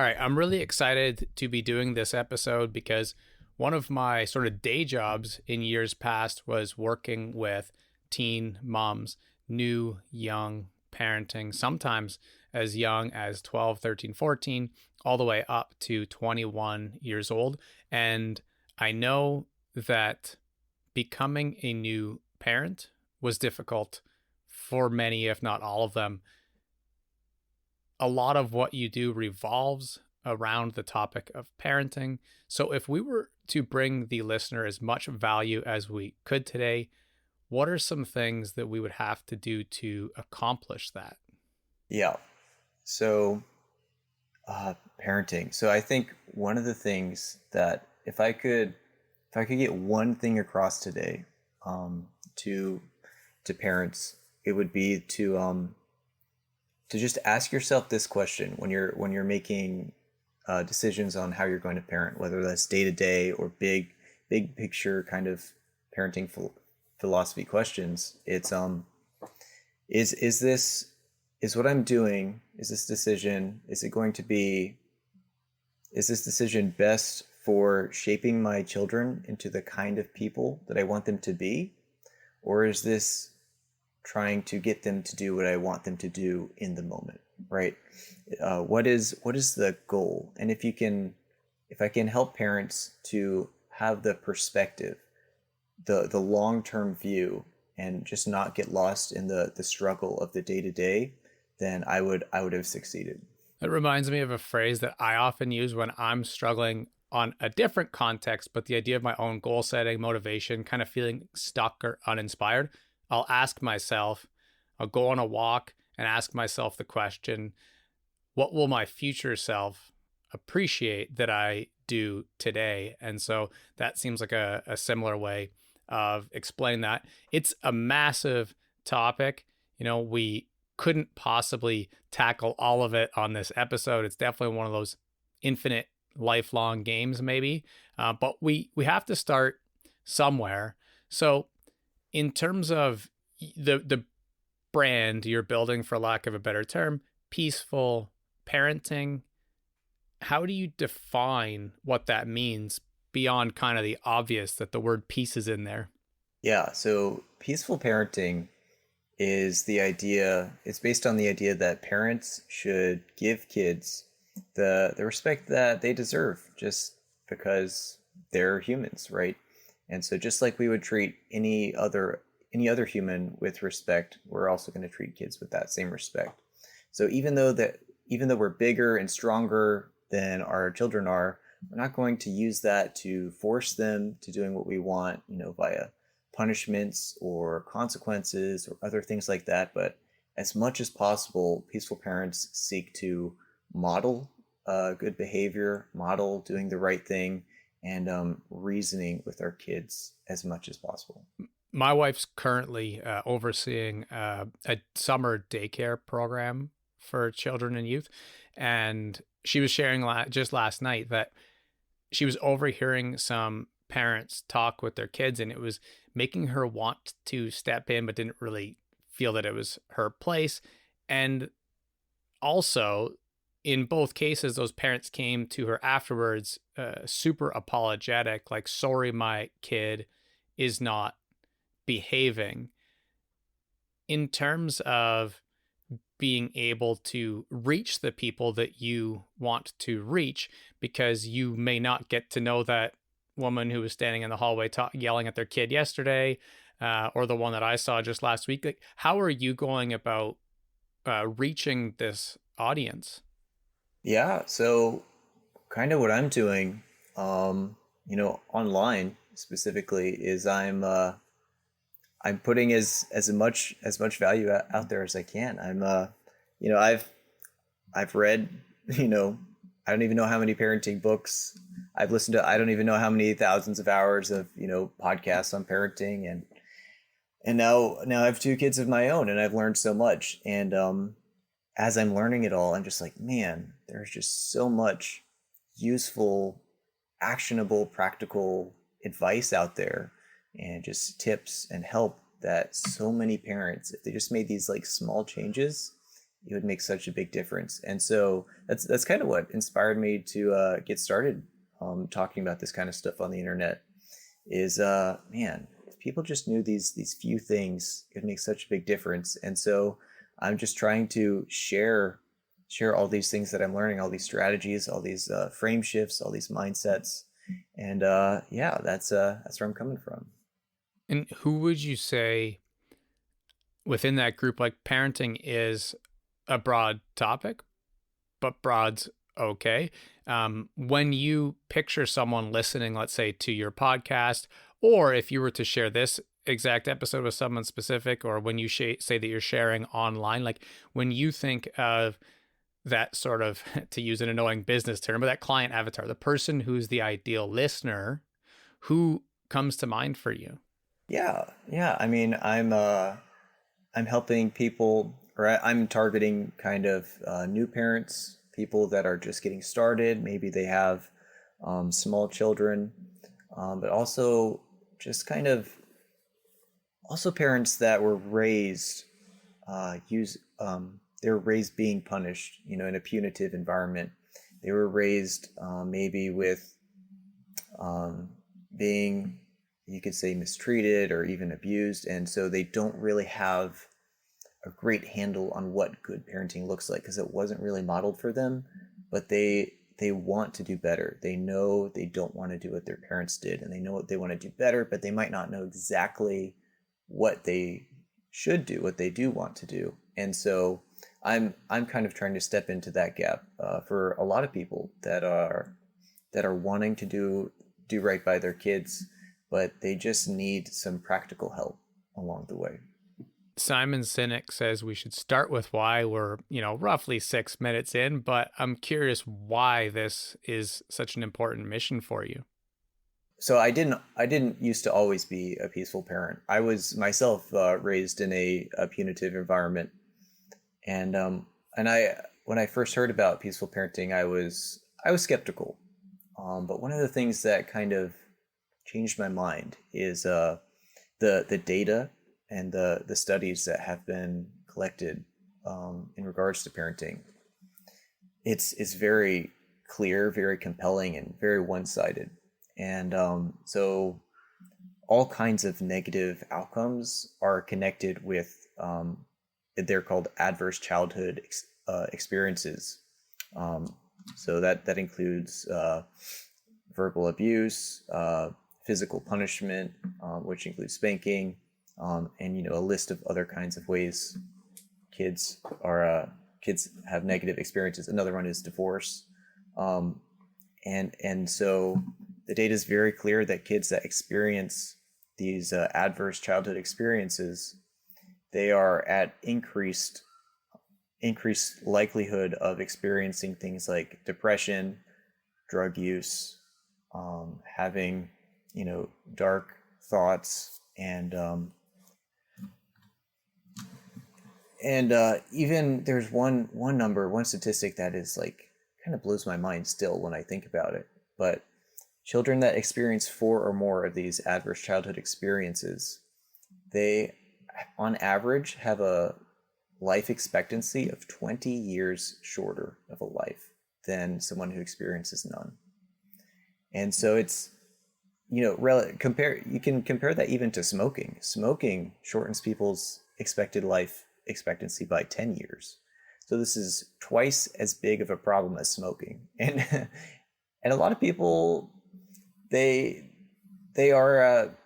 All right, I'm really excited to be doing this episode because one of my sort of day jobs in years past was working with teen moms, new, young, parenting, sometimes as young as 12, 13, 14, all the way up to 21 years old. And I know that becoming a new parent was difficult for many, if not all of them. A lot of what you do revolves around the topic of parenting. So, if we were to bring the listener as much value as we could today, what are some things that we would have to do to accomplish that? Yeah. So, parenting. So I think one of the things that if I could get one thing across today, um, to to parents, it would be to just ask yourself this question when you're making decisions on how you're going to parent, whether that's day to day or big picture kind of parenting philosophy questions. It's is this is what I'm doing, is this decision, is this decision best for shaping my children into the kind of people that I want them to be? Or is this trying to get them to do what I want them to do in the moment, right? What is the goal? And if I can help parents to have the perspective, the long term view, and just not get lost in the struggle of the day to day, then I would have succeeded. It reminds me of a phrase that I often use when I'm struggling on a different context, but the idea of my own goal setting, motivation, kind of feeling stuck or uninspired. I'll ask myself, I'll go on a walk and ask myself the question, what will my future self appreciate that I do today? And so that seems like a similar way of explaining that. It's a massive topic. We couldn't possibly tackle all of it on this episode. It's definitely one of those infinite lifelong games, maybe. But we have to start somewhere. So, in terms of the brand you're building, for lack of a better term, peaceful parenting, how do you define what that means beyond kind of the obvious that the word peace is in there? Yeah, so peaceful parenting it's based on the idea that parents should give kids the respect that they deserve just because they're humans, right? And so just like we would treat any other human with respect, we're also going to treat kids with that same respect. So even though we're bigger and stronger than our children are, we're not going to use that to force them to doing what we want, via punishments or consequences or other things like that. But as much as possible, peaceful parents seek to model good behavior, model doing the right thing, and reasoning with our kids as much as possible. My wife's currently overseeing a summer daycare program for children and youth. And she was sharing just last night that she was overhearing some parents talk with their kids, and it was making her want to step in, but didn't really feel that it was her place. And also, in both cases, those parents came to her afterwards, super apologetic, like, sorry, my kid is not behaving. In terms of being able to reach the people that you want to reach, because you may not get to know that woman who was standing in the hallway yelling at their kid yesterday, or the one that I saw just last week. Like, how are you going about reaching this audience? Yeah, so kind of what I'm doing, online specifically, is I'm putting as much value out there as I can. You know, I've read, you know, I don't even know how many parenting books I've listened to. I don't even know how many thousands of hours of podcasts on parenting, and now I have two kids of my own, and I've learned so much. And as I'm learning it all, I'm just like, man, there's just so much useful, actionable, practical advice out there, and just tips and help that so many parents, if they just made these like small changes, it would make such a big difference. And so that's kind of what inspired me to get started talking about this kind of stuff on the internet. Is man, if people just knew these few things, it would make such a big difference. And so I'm just trying to share all these things that I'm learning, all these strategies, all these frame shifts, all these mindsets, and yeah, that's where I'm coming from. And who would you say within that group, like parenting is a broad topic, but broad's okay. When you picture someone listening, let's say to your podcast, or if you were to share this exact episode with someone specific, or when you say that you're sharing online, like when you think of that sort of, to use an annoying business term, but that client avatar, the person who's the ideal listener, who comes to mind for you? Yeah. I mean, I'm helping people, or I'm targeting kind of new parents, people that are just getting started. Maybe they have small children, but also just kind of also parents that were raised use they were raised being punished, in a punitive environment. They were raised maybe with being, you could say, mistreated or even abused, and so they don't really have a great handle on what good parenting looks like because it wasn't really modeled for them. But they want to do better. They know they don't want to do what their parents did, and they know what they want to do better, but they might not know exactly what they should do, what they do want to do. And so I'm kind of trying to step into that gap for a lot of people that are wanting to do right by their kids, but they just need some practical help along the way. Simon Sinek says we should start with why. We're, roughly 6 minutes in, but I'm curious why this is such an important mission for you. So I didn't used to always be a peaceful parent. I was myself raised in a punitive environment, and I when I first heard about peaceful parenting, I was skeptical. But one of the things that kind of changed my mind is the data and the studies that have been collected in regards to parenting. It's very clear, very compelling, and very one sided. And so all kinds of negative outcomes are connected with they're called adverse childhood experiences. Um, so that includes verbal abuse, physical punishment, which includes spanking, and a list of other kinds of ways kids have negative experiences. Another one is divorce, and so the data is very clear that kids that experience these adverse childhood experiences, they are at increased likelihood of experiencing things like depression, drug use, having dark thoughts, and even there's one statistic that is like kind of blows my mind still when I think about it. But children that experience four or more of these adverse childhood experiences, they on average have a life expectancy of 20 years shorter of a life than someone who experiences none. And so it's compare you can compare that even to smoking. Smoking shortens people's expected life expectancy by 10 years. So this is twice as big of a problem as smoking. And and a lot of people, they they are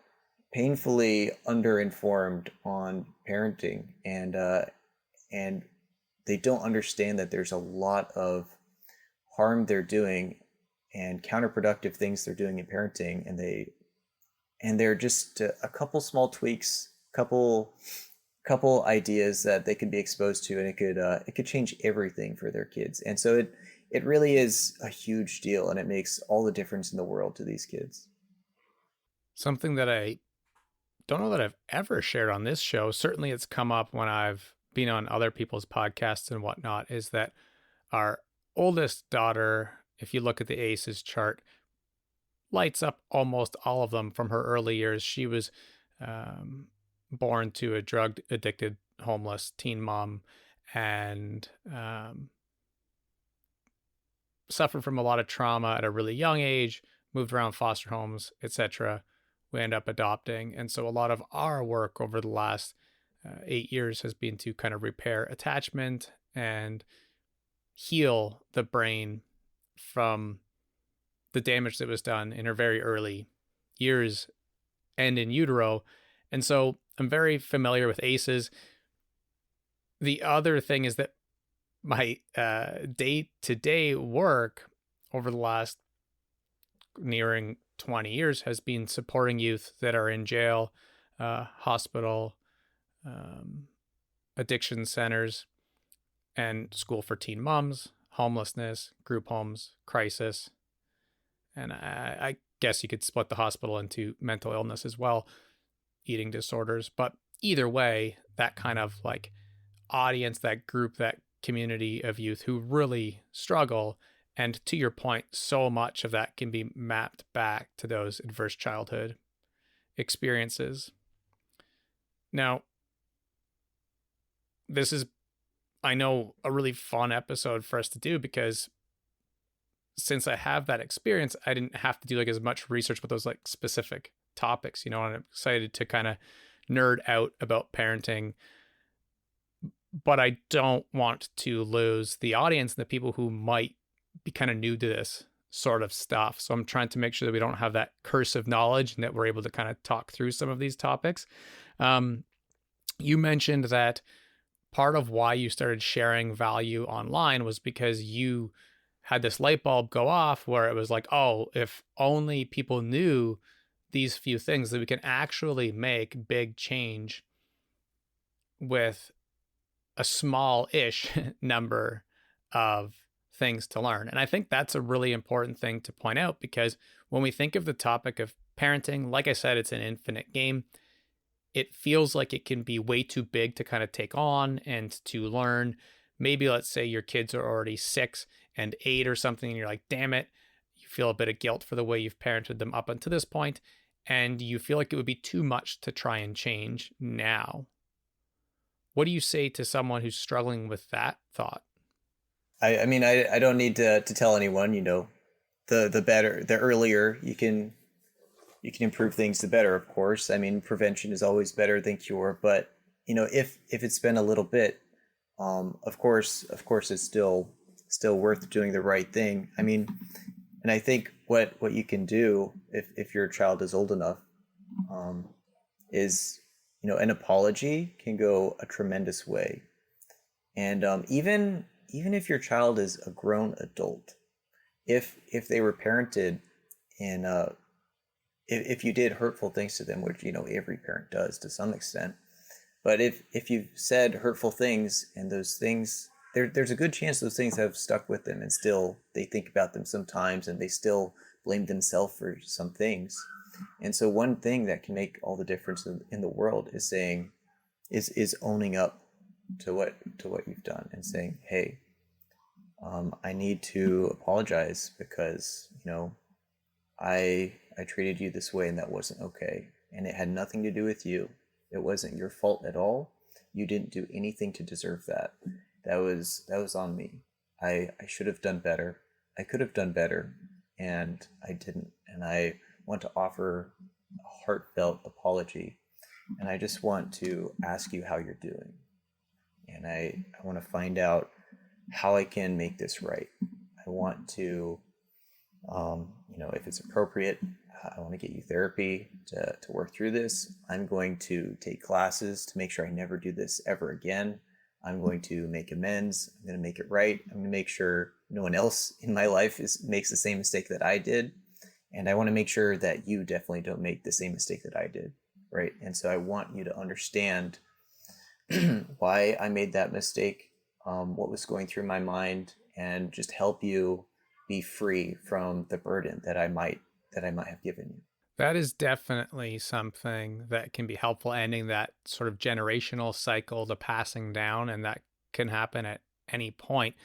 painfully underinformed on parenting, and they don't understand that there's a lot of harm they're doing and counterproductive things they're doing in parenting, and they're just a couple small tweaks, couple ideas that they could be exposed to, and it could change everything for their kids. And so it really is a huge deal, and it makes all the difference in the world to these kids. Something that I don't know that I've ever shared on this show, certainly it's come up when I've been on other people's podcasts and whatnot, is that our oldest daughter, if you look at the ACEs chart, lights up almost all of them from her early years. She was born to a drug addicted, homeless teen mom. and suffered from a lot of trauma at a really young age, moved around foster homes, etc. We end up adopting. And so a lot of our work over the last 8 years has been to kind of repair attachment and heal the brain from the damage that was done in her very early years and in utero. And so I'm very familiar with ACEs. The other thing is that my day-to-day work over the last nearing 20 years has been supporting youth that are in jail, hospital, um, addiction centers, and school for teen moms, homelessness, group homes, crisis. And I guess you could split the hospital into mental illness as well, eating disorders. But either way, that kind of like audience, that group, that community of youth who really struggle. And to your point, so much of that can be mapped back to those adverse childhood experiences. Now, this is, I know, a really fun episode for us to do because since I have that experience, I didn't have to do like as much research with those like specific topics, and I'm excited to kind of nerd out about parenting, but I don't want to lose the audience and the people who might be kind of new to this sort of stuff. So I'm trying to make sure that we don't have that curse of knowledge and that we're able to kind of talk through some of these topics. You mentioned that part of why you started sharing value online was because you had this light bulb go off where it was like, oh, if only people knew these few things, that we can actually make big change with a small-ish number of things to learn. And I think that's a really important thing to point out, because when we think of the topic of parenting, like I said, it's an infinite game. It feels like it can be way too big to kind of take on and to learn. Maybe let's say your kids are already 6 and 8 or something, and you're like, damn it, you feel a bit of guilt for the way you've parented them up until this point, and you feel like it would be too much to try and change now. What do you say to someone who's struggling with that thought? I mean, I don't need to tell anyone, the better, the earlier you can improve things, the better, of course. I mean, prevention is always better than cure, but if it's been a little bit, of course, it's still worth doing the right thing. I mean, and I think what you can do if your child is old enough, is, an apology can go a tremendous way. And even if your child is a grown adult, if they were parented in if you did hurtful things to them, which every parent does to some extent, but if you've said hurtful things and those things, there's a good chance those things have stuck with them, and still they think about them sometimes, and they still blame themselves for some things. And so one thing that can make all the difference in the world is owning up to what you've done, and saying, hey, I need to apologize because I treated you this way and that wasn't okay, and it had nothing to do with you. It wasn't your fault at all. You didn't do anything to deserve that. That was on me. I should have done better. I could have done better, and I didn't. And I want to offer a heartfelt apology, and I just want to ask you how you're doing, and I want to find out how I can make this right. I want to, if it's appropriate, I want to get you therapy to work through this. I'm going to take classes to make sure I never do this ever again. I'm going to make amends. I'm going to make it right. I'm going to make sure no one else in my life makes the same mistake that I did. And I want to make sure that you definitely don't make the same mistake that I did, right? And so I want you to understand why I made that mistake, what was going through my mind, and just help you be free from the burden that I might have given you. That is definitely something that can be helpful, ending that sort of generational cycle, the passing down, and that can happen at any point.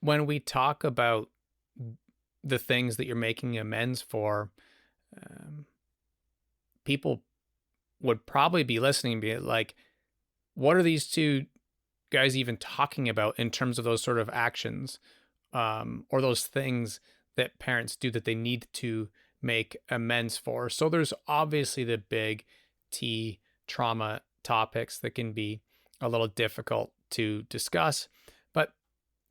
When we talk about the things that you're making amends for, people would probably be listening and be like, what are these two guys even talking about in terms of those sort of actions, or those things that parents do that they need to make amends for? So there's obviously the big T trauma topics that can be a little difficult to discuss, but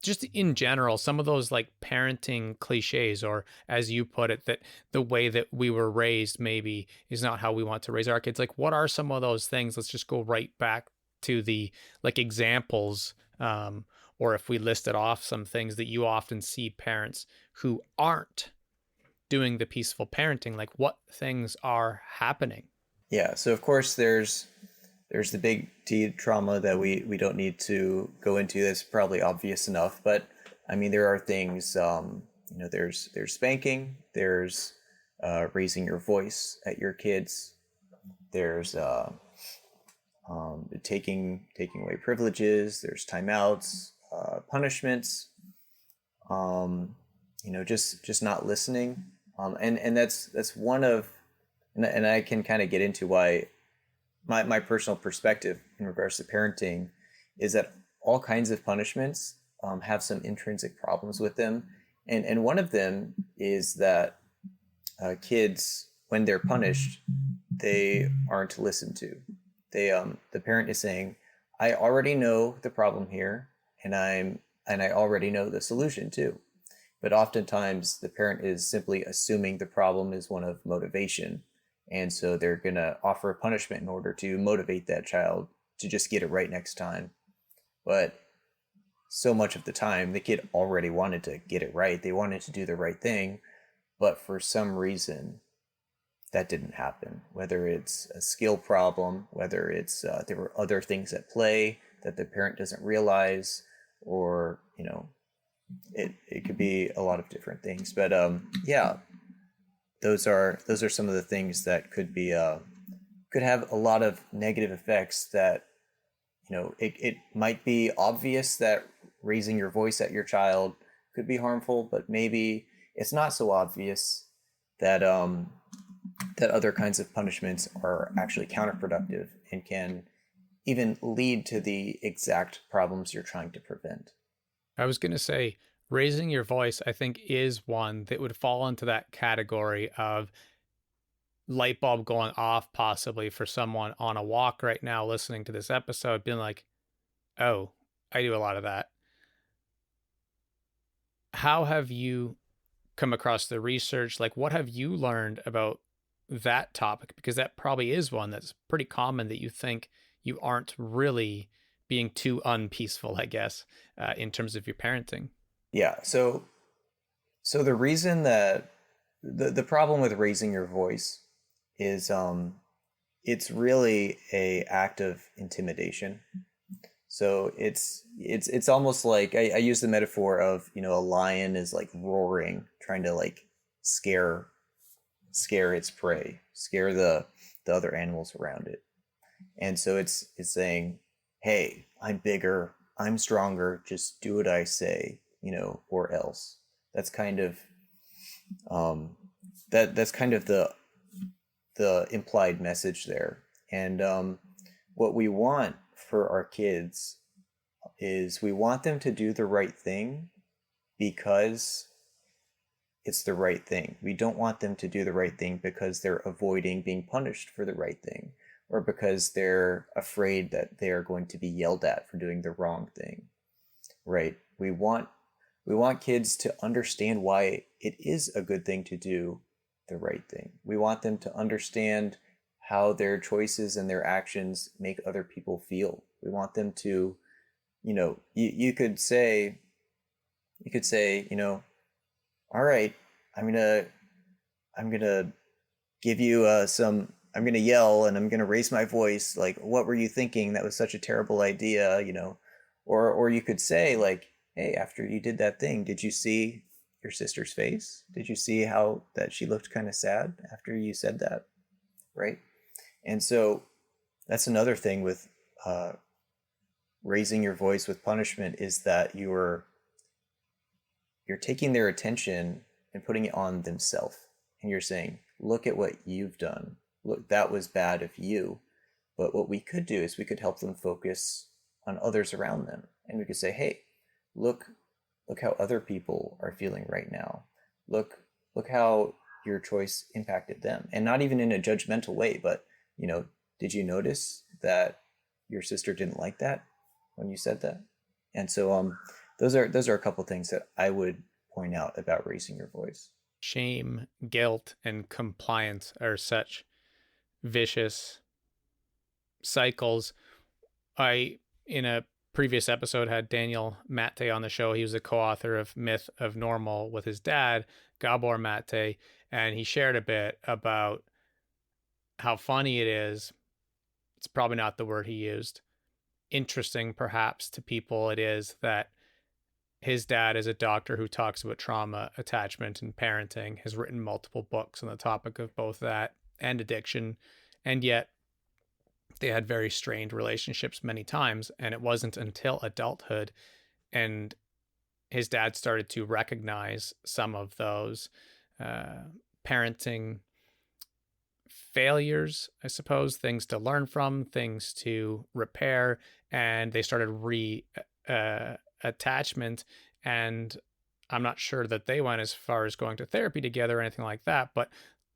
just in general, some of those like parenting cliches, or as you put it, that the way that we were raised maybe is not how we want to raise our kids. Like, what are some of those things? Let's just go right back to the like examples, or if we listed off some things that you often see parents who aren't doing the peaceful parenting, like what things are happening? Yeah, so of course there's the big T trauma that we don't need to go into. That's probably obvious enough, but I mean there are things, there's spanking, there's raising your voice at your kids, there's taking away privileges, there's timeouts, punishments, just not listening, and that's one of, and I can kind of get into why my personal perspective in regards to parenting is that all kinds of punishments have some intrinsic problems with them. And one of them is that kids, when they're punished, they aren't listened to. The parent is saying, I already know the problem here, and I already know the solution too. But oftentimes the parent is simply assuming the problem is one of motivation, and so they're going to offer a punishment in order to motivate that child to just get it right next time. But so much of the time, the kid already wanted to get it right. They wanted to do the right thing. But for some reason, that didn't happen. Whether it's a skill problem, whether it's there were other things at play that the parent doesn't realize, or, it could be a lot of different things. But yeah, those are some of the things that could have a lot of negative effects. That it might be obvious that raising your voice at your child could be harmful, but maybe it's not so obvious that that other kinds of punishments are actually counterproductive and can even lead to the exact problems you're trying to prevent. I was going to say, raising your voice, I think, is one that would fall into that category of light bulb going off, possibly for someone on a walk right now listening to this episode, being like, oh, I do a lot of that. How have you come across the research? Like, what have you learned about that topic? Because that probably is one that's pretty common, that you think you aren't really being too unpeaceful, I guess, in terms of your parenting. Yeah. So the reason that the problem with raising your voice is it's really a act of intimidation. So it's almost like I use the metaphor of, a lion is like roaring, trying to like scare its prey, scare the other animals around it. And so it's saying, hey, I'm bigger, I'm stronger, just do what I say, or else. That's kind of um that's kind of the implied message there. And what we want for our kids is we want them to do the right thing because it's the right thing. We don't want them to do the right thing because they're avoiding being punished for the right thing, or because they're afraid that they are going to be yelled at for doing the wrong thing. Right? We want kids to understand why it is a good thing to do the right thing. We want them to understand how their choices and their actions make other people feel. We want them to, you could say, all right, I'm gonna I'm gonna give you I'm gonna yell and I'm gonna raise my voice. Like, what were you thinking? That was such a terrible idea, Or you could say like, hey, after you did that thing, did you see your sister's face? Did you see how that she looked kind of sad after you said that? Right? And so that's another thing with raising your voice with punishment, is that you're taking their attention and putting it on themselves. And you're saying, look at what you've done. Look, that was bad of you. But what we could do is we could help them focus on others around them. And we could say, hey, look, look how other people are feeling right now. Look, look how your choice impacted them. And not even in a judgmental way, but, did you notice that your sister didn't like that when you said that? And so those are a couple things that I would point out about raising your voice. Shame, guilt, and compliance are such vicious cycles. I, in a previous episode, had Daniel Matte on the show. He was a co-author of Myth of Normal with his dad, Gabor Matte, and he shared a bit about how funny it is. It's probably not the word he used. Interesting, perhaps, to people it is that his dad is a doctor who talks about trauma, attachment, and parenting, has written multiple books on the topic of both that and addiction. And yet they had very strained relationships many times. And it wasn't until adulthood and his dad started to recognize some of those parenting failures, I suppose, things to learn from, things to repair, and they started attachment. And I'm not sure that they went as far as going to therapy together or anything like that, but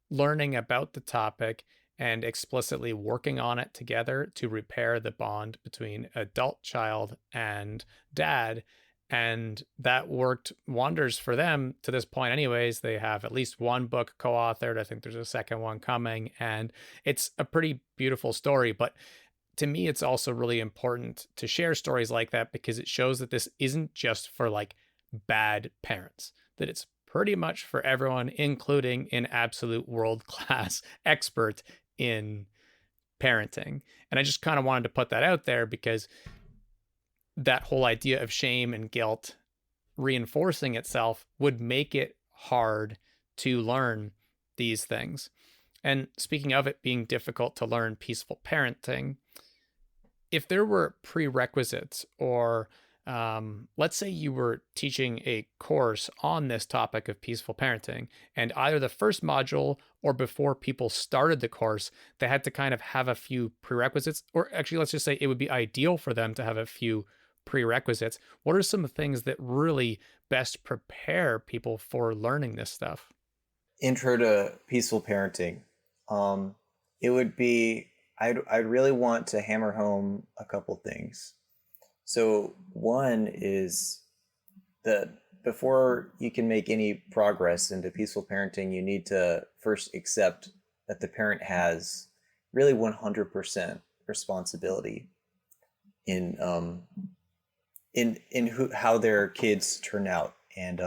learning about the topic and explicitly working on it together to repair the bond between adult child and dad. And that worked wonders for them to this point. Anyways, they have at least one book co-authored. I think there's a second one coming, and it's a pretty beautiful story. But to me, it's also really important to share stories like that because it shows that this isn't just for like bad parents, that it's pretty much for everyone, including an absolute world-class expert in parenting. And I just kind of wanted to put that out there because that whole idea of shame and guilt reinforcing itself would make it hard to learn these things. And speaking of it being difficult to learn peaceful parenting, if there were prerequisites or let's say you were teaching a course on this topic of peaceful parenting, and either the first module or before people started the course, they had to kind of have a few prerequisites, or actually, let's just say it would be ideal for them to have a few prerequisites. What are some things that really best prepare people for learning this stuff? Intro to peaceful parenting. It would be, I'd really want to hammer home a couple things. So one is that before you can make any progress into peaceful parenting, you need to first accept that the parent has really 100% responsibility in how their kids turn out and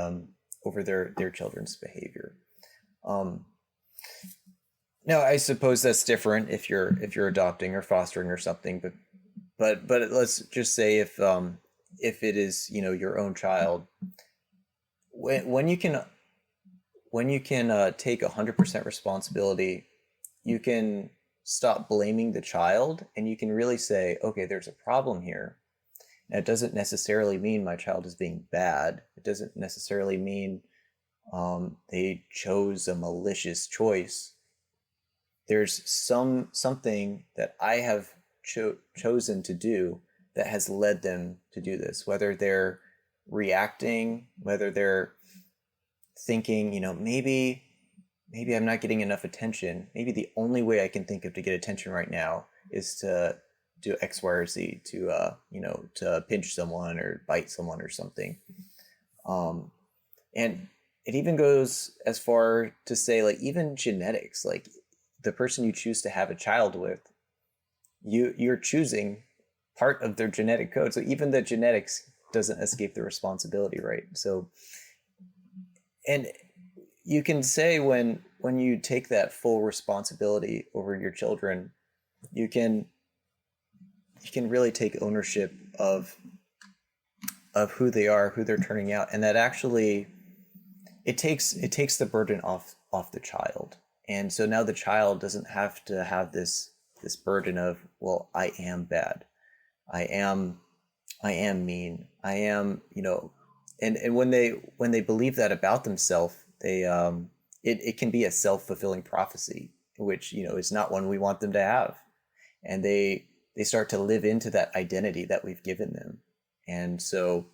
over their children's behavior. Now, I suppose that's different if you're adopting or fostering or something, but let's just say if it is your own child, when you can take 100% responsibility, you can stop blaming the child and you can really say, okay, there's a problem here. And it doesn't necessarily mean my child is being bad. It doesn't necessarily mean they chose a malicious choice. There's something that I have chosen to do that has led them to do this, whether they're reacting, whether they're thinking, maybe I'm not getting enough attention. Maybe the only way I can think of to get attention right now is to do X, Y, or Z, to pinch someone or bite someone or something. And it even goes as far to say, like, even genetics, like the person you choose to have a child with, you're choosing part of their genetic code. So even the genetics doesn't escape the responsibility, right? So, and you can say when you take that full responsibility over your children, you can really take ownership of who they are, who they're turning out, and that actually it takes the burden off the child. And so now the child doesn't have to have this burden of, well, I am bad, I am mean, I am, and when they believe that about themselves, they it can be a self-fulfilling prophecy, which is not one we want them to have. And they they start to live into that identity that we've given them. And so,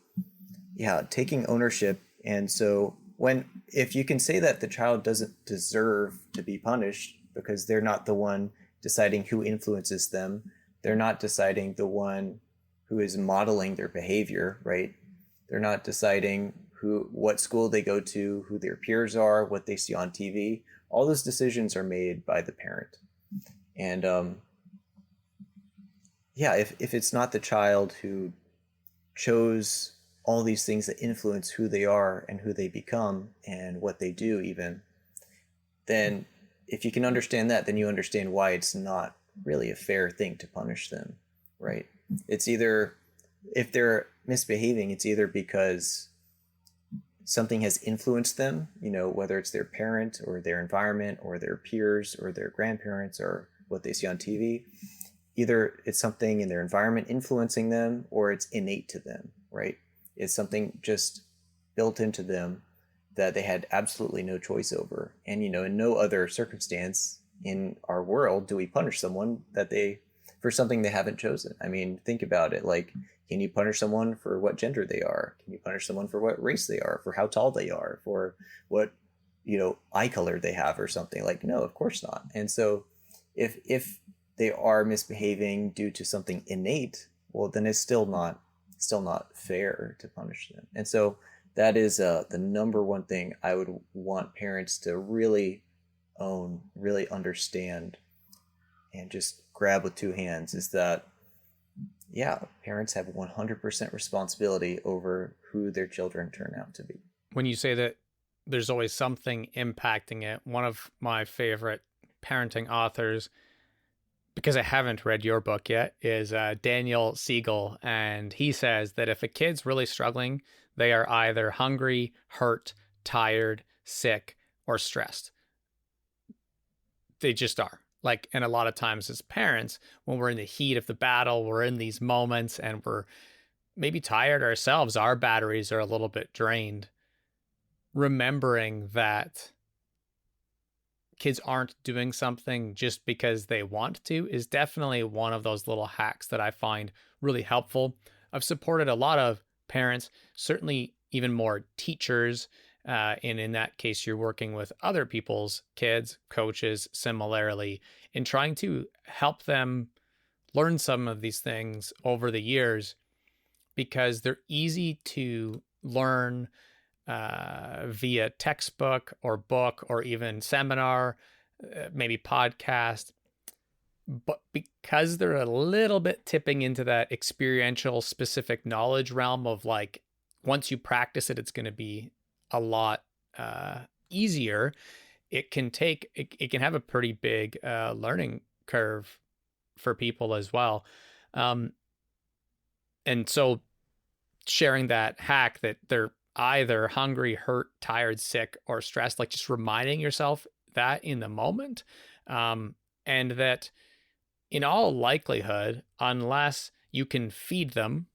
yeah, taking ownership. And so, if you can say that the child doesn't deserve to be punished because they're not the one deciding who influences them, they're not deciding the one who is modeling their behavior, right? They're not deciding what school they go to, who their peers are, what they see on TV. All those decisions are made by the parent. And yeah, if it's not the child who chose all these things that influence who they are and who they become and what they do, even, then if you can understand that, then you understand why it's not really a fair thing to punish them, right? It's either, if they're misbehaving, it's either because something has influenced them, whether it's their parent or their environment or their peers or their grandparents or what they see on TV. Either it's something in their environment influencing them or it's innate to them, right? It's something just built into them that they had absolutely no choice over. And, in no other circumstance in our world do we punish someone for something they haven't chosen. I mean, think about it. Like, can you punish someone for what gender they are? Can you punish someone for what race they are, for how tall they are, for what, eye color they have or something? Like, no, of course not. And so if they are misbehaving due to something innate, well, then it's still not fair to punish them. And so that is the number one thing I would want parents to really own, really understand, and just grab with two hands, is that, yeah, parents have 100% responsibility over who their children turn out to be. When you say that there's always something impacting it, one of my favorite parenting authors, because I haven't read your book yet, is Daniel Siegel. And he says that if a kid's really struggling, they are either hungry, hurt, tired, sick, or stressed. They just are. Like, and a lot of times as parents, when we're in the heat of the battle, we're in these moments and we're maybe tired ourselves, our batteries are a little bit drained. Remembering that kids aren't doing something just because they want to is definitely one of those little hacks that I find really helpful. I've supported a lot of parents, certainly even more teachers. And in that case, you're working with other people's kids, coaches, similarly, in trying to help them learn some of these things over the years, because they're easy to learn via textbook or book or even seminar, maybe podcast. But because they're a little bit tipping into that experiential specific knowledge realm of, like, once you practice it, it's going to be a lot easier. It can have a pretty big learning curve for people as well. And so sharing that hack that they're either hungry, hurt, tired, sick, or stressed, like just reminding yourself that in the moment, and that in all likelihood, unless you can feed them,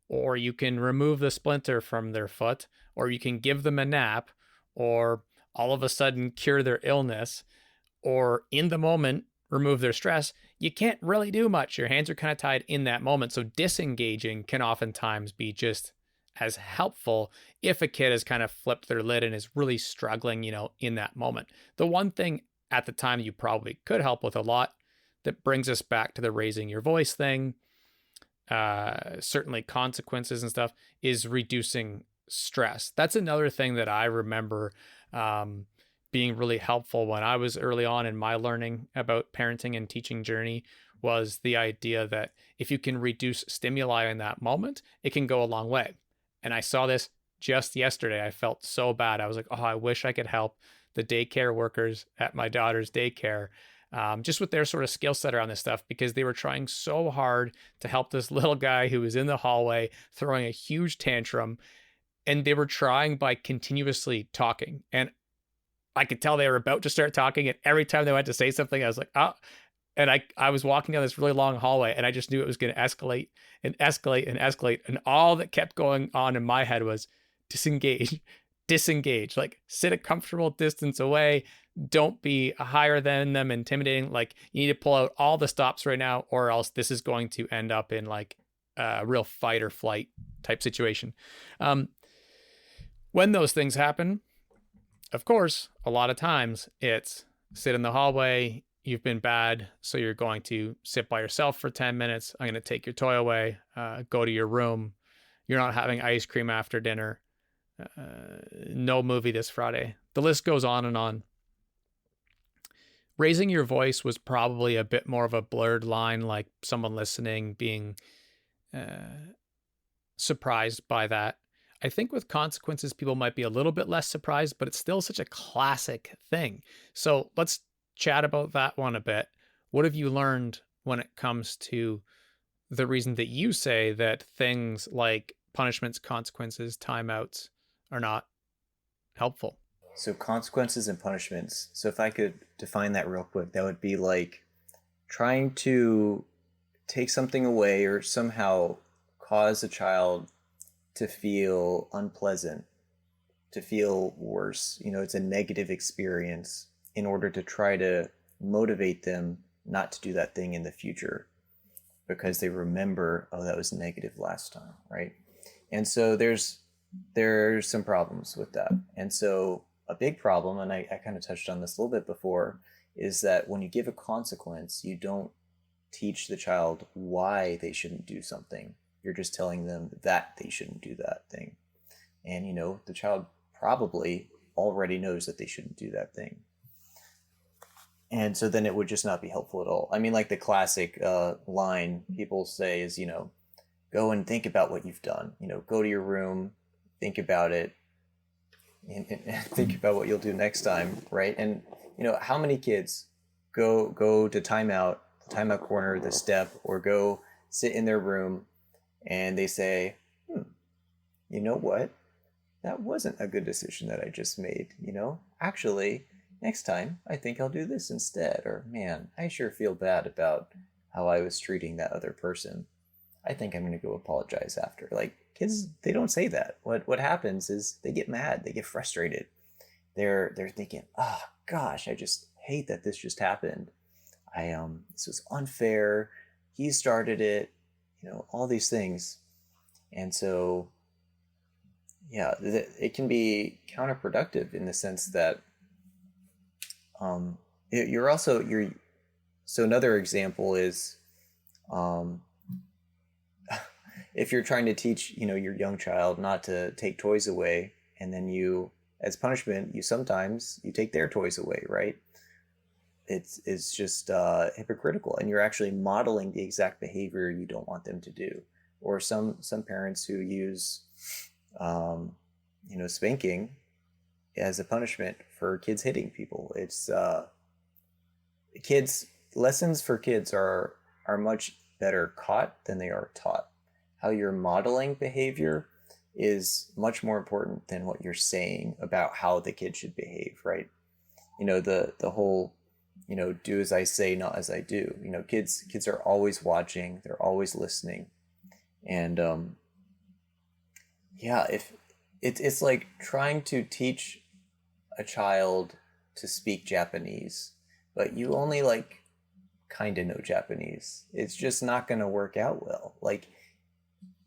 or you can remove the splinter from their foot, or you can give them a nap, or all of a sudden cure their illness, or in the moment remove their stress, you can't really do much. Your hands are kind of tied in that moment. So disengaging can oftentimes be just as helpful if a kid has kind of flipped their lid and is really struggling, in that moment. The one thing at the time you probably could help with a lot, that brings us back to the raising your voice thing, certainly consequences and stuff, is reducing stress. That's another thing that I remember being really helpful when I was early on in my learning about parenting and teaching journey, was the idea that if you can reduce stimuli in that moment, it can go a long way. And I saw this just yesterday. I felt so bad. I was like, oh, I wish I could help the daycare workers at my daughter's daycare, just with their sort of skill set around this stuff, because they were trying so hard to help this little guy who was in the hallway throwing a huge tantrum. And they were trying by continuously talking. And I could tell they were about to start talking. And every time they went to say something, I was like, oh. And I was walking down this really long hallway, and I just knew it was going to escalate and escalate and escalate. And all that kept going on in my head was disengage, disengage, like sit a comfortable distance away. Don't be higher than them, intimidating. Like you need to pull out all the stops right now, or else this is going to end up in like a real fight or flight type situation. Um, when those things happen, of course, a lot of times it's sit in the hallway. You've been bad, so you're going to sit by yourself for 10 minutes. I'm going to take your toy away, go to your room. You're not having ice cream after dinner. No movie this Friday. The list goes on and on. Raising your voice was probably a bit more of a blurred line, like someone listening being surprised by that. I think with consequences, people might be a little bit less surprised, but it's still such a classic thing. So let's chat about that one a bit. What have you learned when it comes to the reason that you say that things like punishments, consequences, timeouts are not helpful? So consequences and punishments. So if I could define that real quick, that would be like trying to take something away or somehow cause a child to feel unpleasant, to feel worse. It's a negative experience in order to try to motivate them not to do that thing in the future because they remember, oh, that was negative last time, right? And so there's some problems with that. And so a big problem, and I kind of touched on this a little bit before, is that when you give a consequence, you don't teach the child why they shouldn't do something. You're just telling them that they shouldn't do that thing. And, the child probably already knows that they shouldn't do that thing. And so then it would just not be helpful at all. I mean, like the classic line people say is, go and think about what you've done. Go to your room, think about it, and think about what you'll do next time, right? And, how many kids go to timeout, the timeout corner, the step, or go sit in their room and they say, you know what? That wasn't a good decision that I just made. Actually, next time I think I'll do this instead. Or, man, I sure feel bad about how I was treating that other person. I think I'm going to go apologize after. Like, kids, they don't say that. What happens is they get mad, they get frustrated. They're thinking, oh gosh, I just hate that this just happened. This was unfair. He started it. All these things. And so, yeah, it can be counterproductive in the sense that so another example is if you're trying to teach your young child not to take toys away, and then you, as punishment, you take their toys away, right? It's just hypocritical, and you're actually modeling the exact behavior you don't want them to do. Or some parents who use spanking as a punishment for kids hitting people. It's kids lessons for kids are much better caught than they are taught. How you're modeling behavior is much more important than what you're saying about how the kid should behave, right? The whole do as I say, not as I do. Kids are always watching, they're always listening. And if it's like trying to teach a child to speak Japanese, but you only like kind of know Japanese. It's just not going to work out well. Like,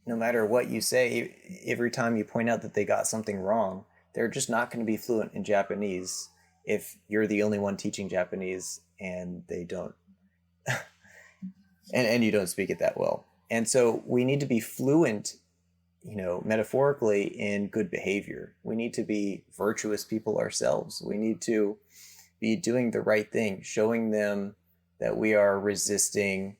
no matter what you say, every time you point out that they got something wrong, they're just not going to be fluent in Japanese if you're the only one teaching Japanese and they don't and you don't speak it that well. And so we need to be fluent, metaphorically, in good behavior. We need to be virtuous people ourselves. We need to be doing the right thing, showing them that we are resisting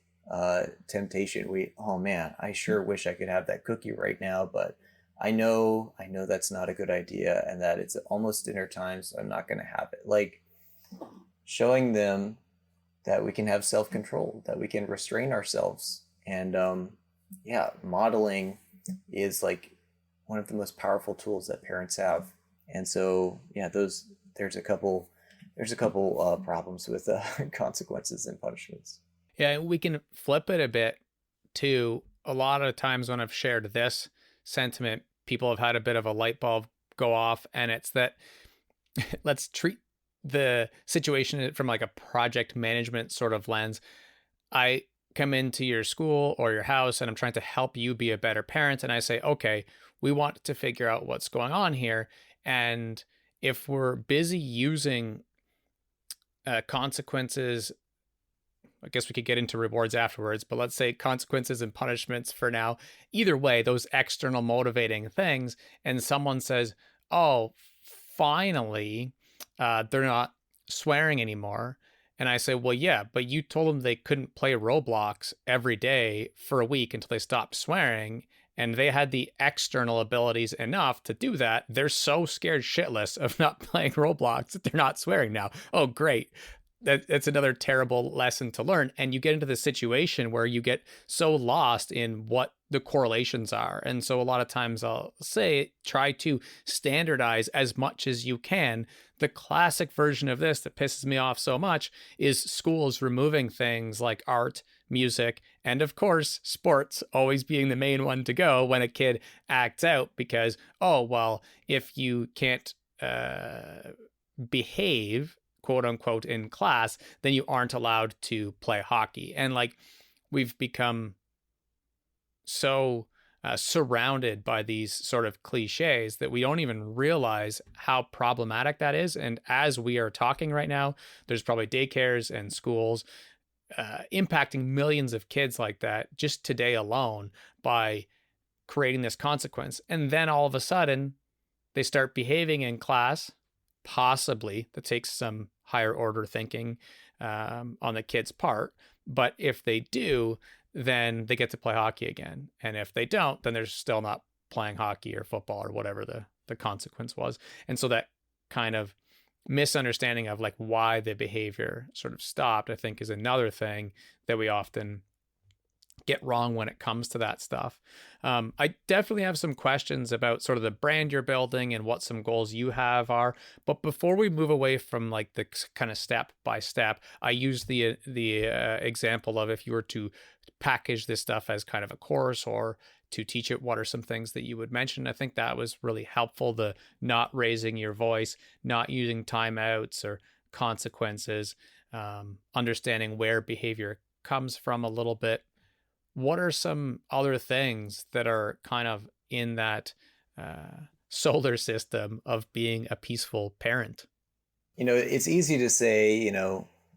temptation. Oh man, I sure wish I could have that cookie right now, but I know that's not a good idea, and that it's almost dinner time, so I'm not going to have it. Like, showing them that we can have self-control, that we can restrain ourselves. And modeling is like one of the most powerful tools that parents have. And so, there's a couple problems with consequences and punishments. Yeah, we can flip it a bit too. A lot of times when I've shared this sentiment, people have had a bit of a light bulb go off, and it's that let's treat the situation from like a project management sort of lens. I come into your school or your house and I'm trying to help you be a better parent. And I say, okay, we want to figure out what's going on here. And if we're busy using consequences, I guess we could get into rewards afterwards, but let's say consequences and punishments for now. Either way, those external motivating things, and someone says, oh, finally, they're not swearing anymore. And I say, well, yeah, but you told them they couldn't play Roblox every day for a week until they stopped swearing. And they had the external abilities enough to do that. They're so scared shitless of not playing Roblox that they're not swearing now. Oh, great. That's another terrible lesson to learn. And you get into the situation where you get so lost in what the correlations are. And so a lot of times I'll say, try to standardize as much as you can. The classic version of this that pisses me off so much is schools removing things like art, music, and of course, sports always being the main one to go when a kid acts out because, oh, well, if you can't behave, quote unquote, in class, then you aren't allowed to play hockey. And like, we've become so surrounded by these sort of cliches that we don't even realize how problematic that is. And as we are talking right now, there's probably daycares and schools impacting millions of kids like that just today alone by creating this consequence. And then all of a sudden, they start behaving in class. Possibly that takes some higher order thinking on the kid's part. But if they do, then they get to play hockey again. And if they don't, then they're still not playing hockey or football or whatever the consequence was. And so that kind of misunderstanding of like why the behavior sort of stopped, I think, is another thing that we often get wrong when it comes to that stuff. I definitely have some questions about sort of the brand you're building and what some goals you have are. But before we move away from like the kind of step by step, I use the example of if you were to package this stuff as kind of a course or to teach it, what are some things that you would mention? I think that was really helpful. The not raising your voice, not using timeouts or consequences, understanding where behavior comes from a little bit. What are some other things that are kind of in that solar system of being a peaceful parent? It's easy to say,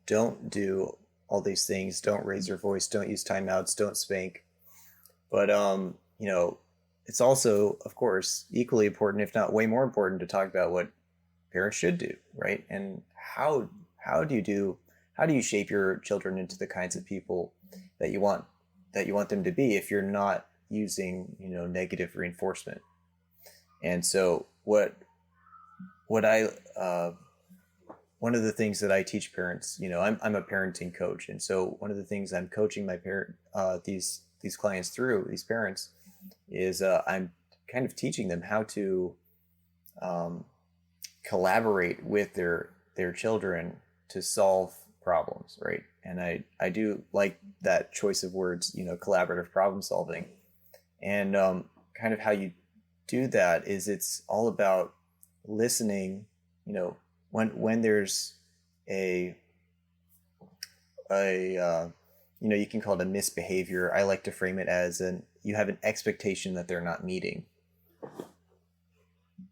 don't do all these things, don't raise your voice, don't use timeouts, don't spank. But it's also, of course, equally important, if not way more important, to talk about what parents should do, right? And how do you shape your children into the kinds of people that you want them to be if you're not using negative reinforcement. And so what I one of the things that I teach parents, I'm a parenting coach, and so one of the things I'm coaching my these clients through, these parents, is I'm kind of teaching them how to collaborate with their children to solve problems, right? And I do like that choice of words, collaborative problem solving. And kind of how you do that is it's all about listening, when there's a you can call it a misbehavior. I like to frame it as you have an expectation that they're not meeting.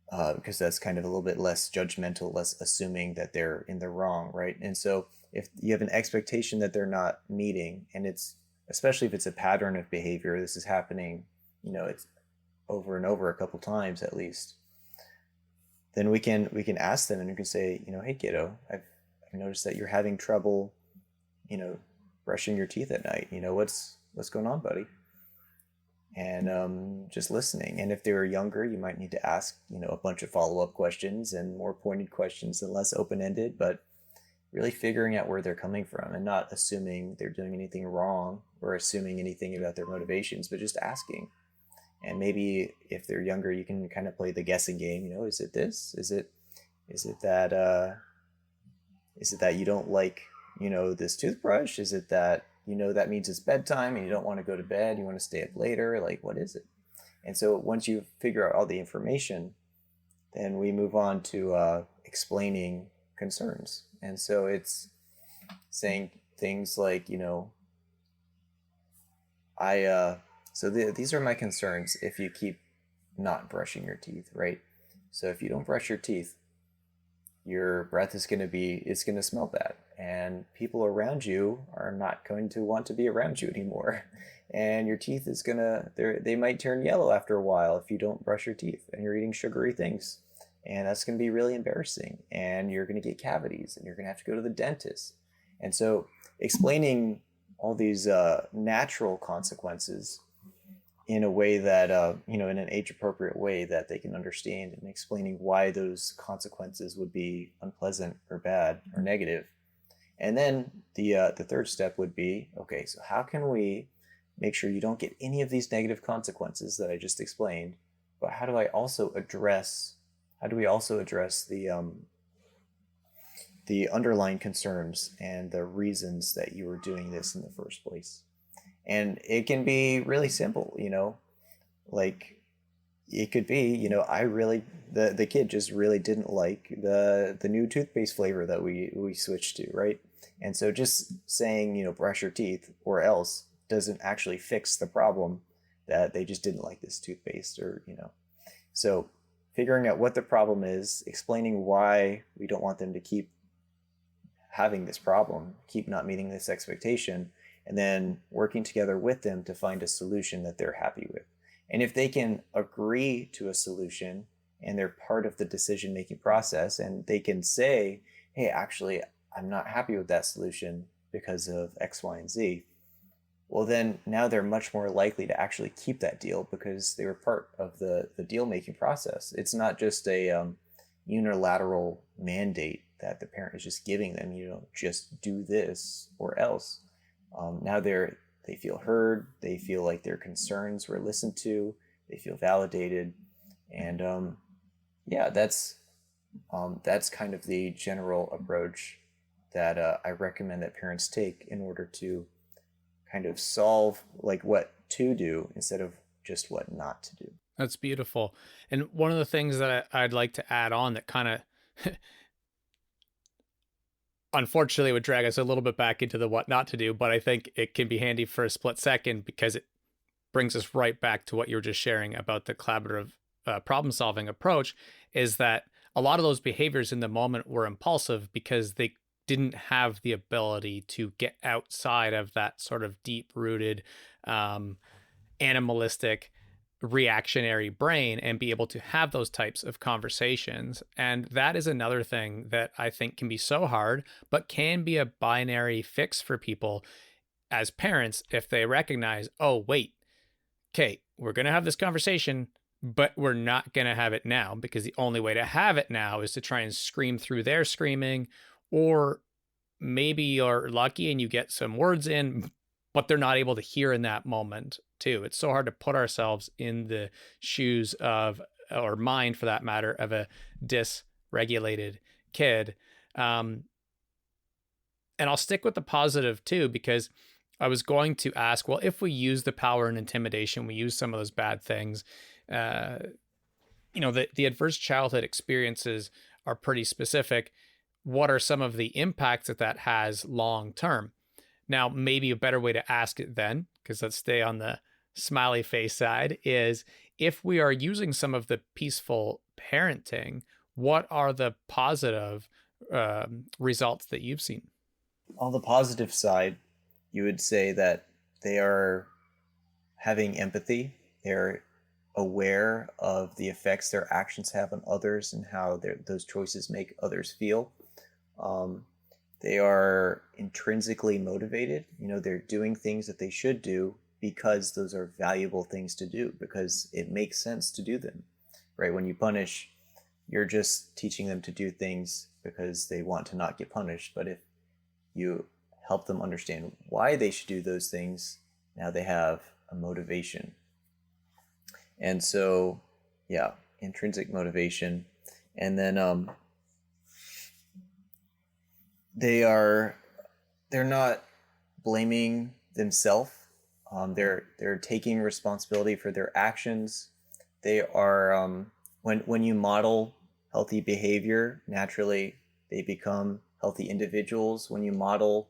Because that's kind of a little bit less judgmental, less assuming that they're in the wrong, right? And so if you have an expectation that they're not meeting, and it's especially if it's a pattern of behavior, this is happening, it's over and over a couple times at least, then we can ask them and we can say, hey kiddo, I've noticed that you're having trouble, brushing your teeth at night. What's going on, buddy? And just listening. And if they were younger, you might need to ask, a bunch of follow-up questions and more pointed questions and less open-ended, but really figuring out where they're coming from and not assuming they're doing anything wrong or assuming anything about their motivations, but just asking. And maybe if they're younger, you can kind of play the guessing game. Is it this? Is it that you don't like, this toothbrush? Is it that that means it's bedtime and you don't want to go to bed, you want to stay up later? Like, what is it? And so once you figure out all the information, then we move on to explaining concerns. And so it's saying things like, I these are my concerns if you keep not brushing your teeth, right? So if you don't brush your teeth, your breath is going to be it's going to smell bad, and people around you are not going to want to be around you anymore. And your teeth is going to they might turn yellow after a while if you don't brush your teeth and you're eating sugary things. And that's going to be really embarrassing, and you're going to get cavities and you're going to have to go to the dentist. And so explaining all these natural consequences in a way that in an age appropriate way that they can understand, and explaining why those consequences would be unpleasant or bad or negative. And then the third step would be, okay, so how can we make sure you don't get any of these negative consequences that I just explained, but how do we also address the underlying concerns and the reasons that you were doing this in the first place? And it can be really simple, like it could be, I really the kid just really didn't like the new toothpaste flavor that we switched to, right? And so just saying, brush your teeth or else doesn't actually fix the problem that they just didn't like this toothpaste, or. So figuring out what the problem is, explaining why we don't want them to keep having this problem, keep not meeting this expectation, and then working together with them to find a solution that they're happy with. And if they can agree to a solution and they're part of the decision making process, and they can say, hey, actually, I'm not happy with that solution because of X, Y, and Z, well, then now they're much more likely to actually keep that deal because they were part of the deal making process. It's not just a unilateral mandate that the parent is just giving them, just do this or else. Now they feel heard, they feel like their concerns were listened to, they feel validated, and yeah, that's kind of the general approach that I recommend that parents take in order to kind of solve like what to do instead of just what not to do. That's beautiful. And one of the things that I'd like to add on that kind of unfortunately would drag us a little bit back into the what not to do, but I think it can be handy for a split second because it brings us right back to what you were just sharing about the collaborative problem solving approach, is that a lot of those behaviors in the moment were impulsive because they didn't have the ability to get outside of that sort of deep rooted animalistic reactionary brain and be able to have those types of conversations. And that is another thing that I think can be so hard, but can be a binary fix for people as parents if they recognize, oh, wait, okay, we're going to have this conversation, but we're not going to have it now because the only way to have it now is to try and scream through their screaming, or maybe you're lucky and you get some words in, but they're not able to hear in that moment too. It's so hard to put ourselves in the shoes of, or mind for that matter, of a dysregulated kid. And I'll stick with the positive too, because I was going to ask, well, if we use the power and intimidation, we use some of those bad things, the adverse childhood experiences are pretty specific. What are some of the impacts that has long term? Now, maybe a better way to ask it then, because let's stay on the smiley face side, is if we are using some of the peaceful parenting, what are the positive results that you've seen? On the positive side, you would say that they are having empathy. They're aware of the effects their actions have on others and how those choices make others feel. Um, they are intrinsically motivated. They're doing things that they should do because those are valuable things to do, because it makes sense to do them, right? When you punish, you're just teaching them to do things because they want to not get punished. But if you help them understand why they should do those things, now they have a motivation. And so, yeah, intrinsic motivation. And then they're not blaming themselves. They're taking responsibility for their actions. They are when you model healthy behavior, naturally they become healthy individuals. When you model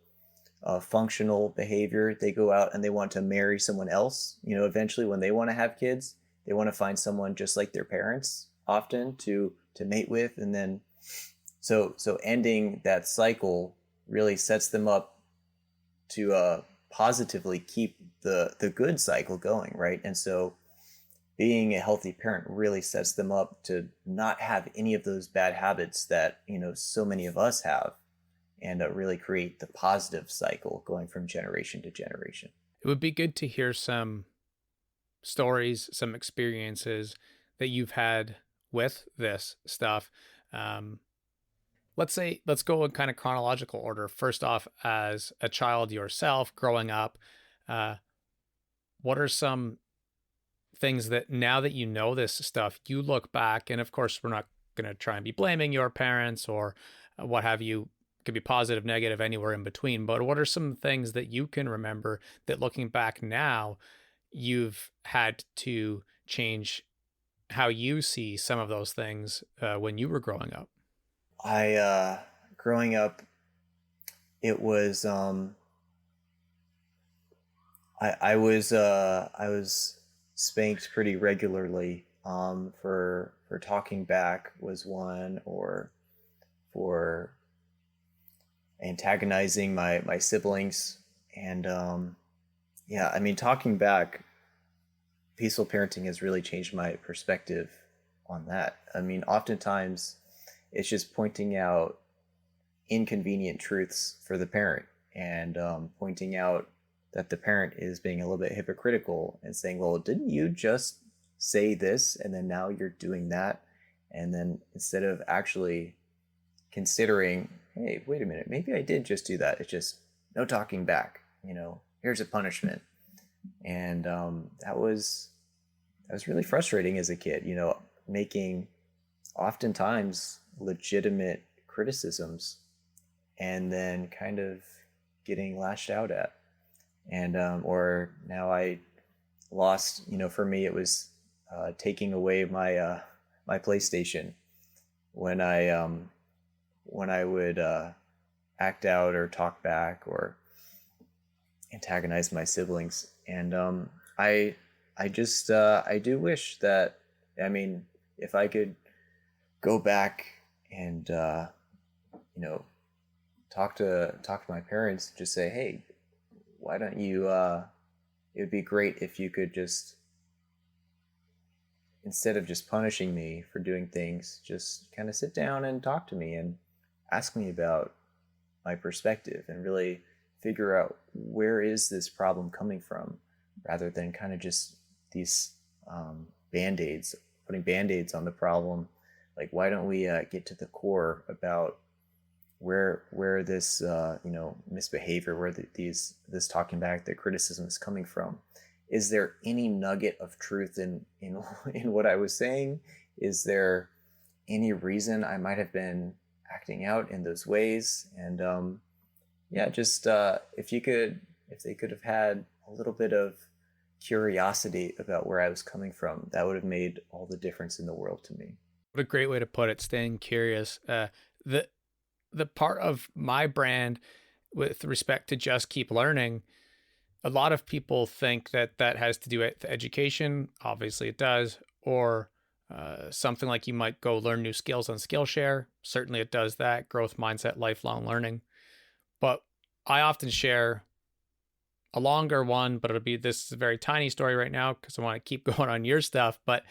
functional behavior, they go out and they want to marry someone else. You know, eventually when they want to have kids, they want to find someone just like their parents often to mate with, and then so ending that cycle really sets them up to positively keep the good cycle going, right? And so being a healthy parent really sets them up to not have any of those bad habits that so many of us have, and really create the positive cycle going from generation to generation. It would be good to hear some stories, some experiences that you've had with this stuff. Um, let's go in kind of chronological order. First off, as a child yourself growing up, uh, what are some things that now that you know this stuff, you look back, and of course, we're not going to try and be blaming your parents or what have you. Could be positive, negative, anywhere in between. But what are some things that you can remember that looking back now, you've had to change how you see some of those things when you were growing up? I growing up, it was I was spanked pretty regularly for talking back was one, or for antagonizing my siblings. And yeah, I mean, talking back, peaceful parenting has really changed my perspective on that. I mean, oftentimes it's just pointing out inconvenient truths for the parent, and pointing out that the parent is being a little bit hypocritical and saying, well, didn't you just say this and then now you're doing that? And then instead of actually considering, hey, wait a minute, maybe I did just do that, it's just no talking back, here's a punishment. And that was really frustrating as a kid, making oftentimes legitimate criticisms and then kind of getting lashed out at. And or now I lost, for me it was taking away my PlayStation when I would act out or talk back or antagonize my siblings. And I just I do wish that, I mean, if I could go back and you know talk to my parents, just say, hey, why don't you it would be great if you could just, instead of just punishing me for doing things, just kind of sit down and talk to me and ask me about my perspective and really figure out where is this problem coming from, rather than kind of just these band-aids, putting band-aids on the problem. Like, why don't we get to the core about where this misbehavior, where this talking back, the criticism is coming from? Is there any nugget of truth in in what I was saying? Is there any reason I might have been acting out in those ways? And yeah, just if they could have had a little bit of curiosity about where I was coming from, that would have made all the difference in the world to me. What a great way to put it, staying curious. The the part of my brand with respect to just keep learning, a lot of people think that that has to do with education. Obviously, it does. Or something like you might go learn new skills on Skillshare. Certainly, it does that. Growth mindset, lifelong learning. But I often share a longer one, but it'll be this very tiny story right now because I want to keep going on your stuff. But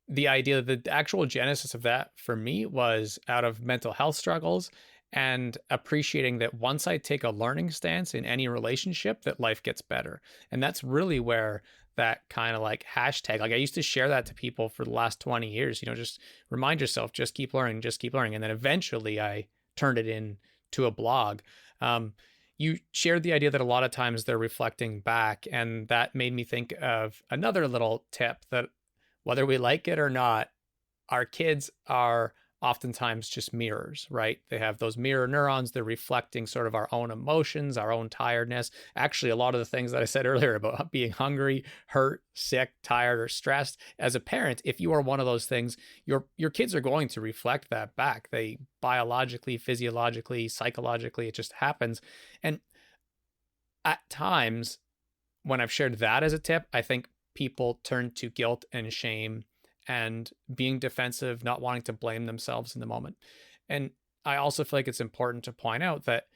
the idea, the actual genesis of that for me was out of mental health struggles and appreciating that once I take a learning stance in any relationship, that life gets better. And that's really where that kind of like hashtag, like I used to share that to people for the last 20 years, just remind yourself, just keep learning, just keep learning. And then eventually I turned it into a blog. You shared the idea that a lot of times they're reflecting back, and that made me think of another little tip that, whether we like it or not, our kids are oftentimes just mirrors, right? They have those mirror neurons. They're reflecting sort of our own emotions, our own tiredness. Actually, a lot of the things that I said earlier about being hungry, hurt, sick, tired, or stressed, as a parent, if you are one of those things, your kids are going to reflect that back. They biologically, physiologically, psychologically, it just happens. And at times, when I've shared that as a tip, I think people turn to guilt and shame and being defensive, not wanting to blame themselves in the moment. And I also feel like it's important to point out that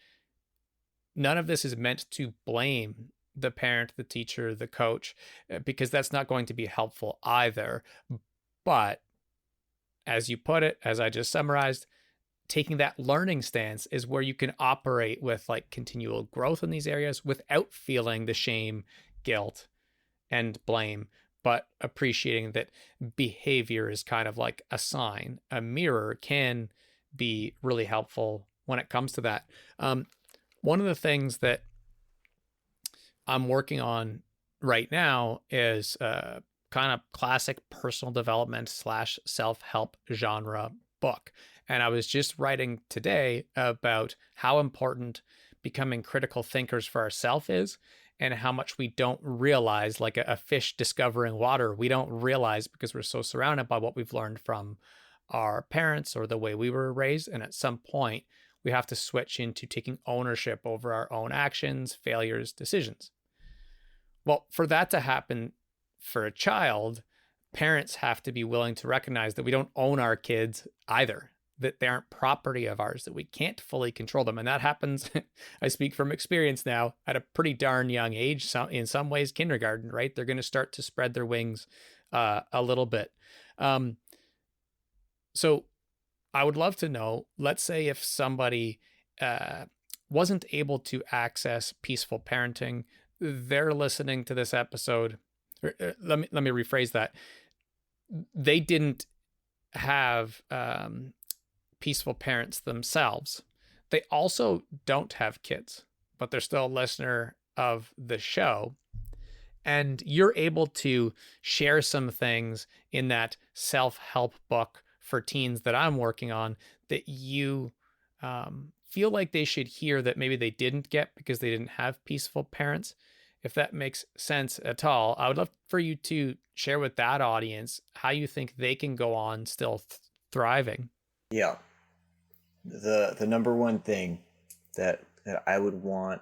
none of this is meant to blame the parent, the teacher, the coach, because that's not going to be helpful either. But as you put it, as I just summarized, taking that learning stance is where you can operate with like continual growth in these areas without feeling the shame, guilt, and blame, but appreciating that behavior is kind of like a sign. A mirror can be really helpful when it comes to that. One of the things that I'm working on right now is kind of classic personal development slash self-help genre book. And I was just writing today about how important becoming critical thinkers for ourselves is, and how much we don't realize, like a fish discovering water, we don't realize because we're so surrounded by what we've learned from our parents or the way we were raised. And at some point, we have to switch into taking ownership over our own actions, failures, decisions. Well, for that to happen for a child, parents have to be willing to recognize that we don't own our kids either, that they aren't property of ours, that we can't fully control them. And that happens, I speak from experience now, at a pretty darn young age, in some ways, kindergarten, right? They're going to start to spread their wings a little bit. So I would love to know, let's say if somebody wasn't able to access peaceful parenting, they're listening to this episode. Let me rephrase that. They didn't have peaceful parents themselves. They also don't have kids, but they're still a listener of the show. And you're able to share some things in that self-help book for teens that I'm working on that you feel like they should hear that maybe they didn't get because they didn't have peaceful parents. If that makes sense at all, I would love for you to share with that audience how you think they can go on still thriving. Yeah. The number one thing that I would want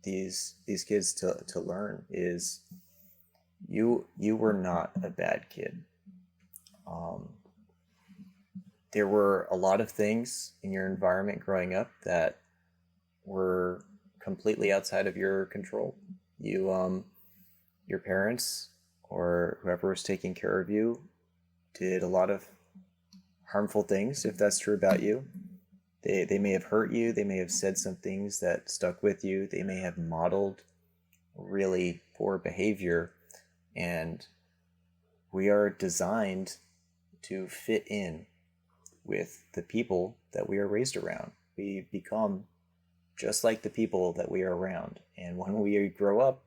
these kids to learn is you were not a bad kid. Um, there were a lot of things in your environment growing up that were completely outside of your control. Your parents or whoever was taking care of you did a lot of harmful things, if that's true about you. They may have hurt you. They may have said some things that stuck with you. They may have modeled really poor behavior. And we are designed to fit in with the people that we are raised around. We become just like the people that we are around. And when we grow up,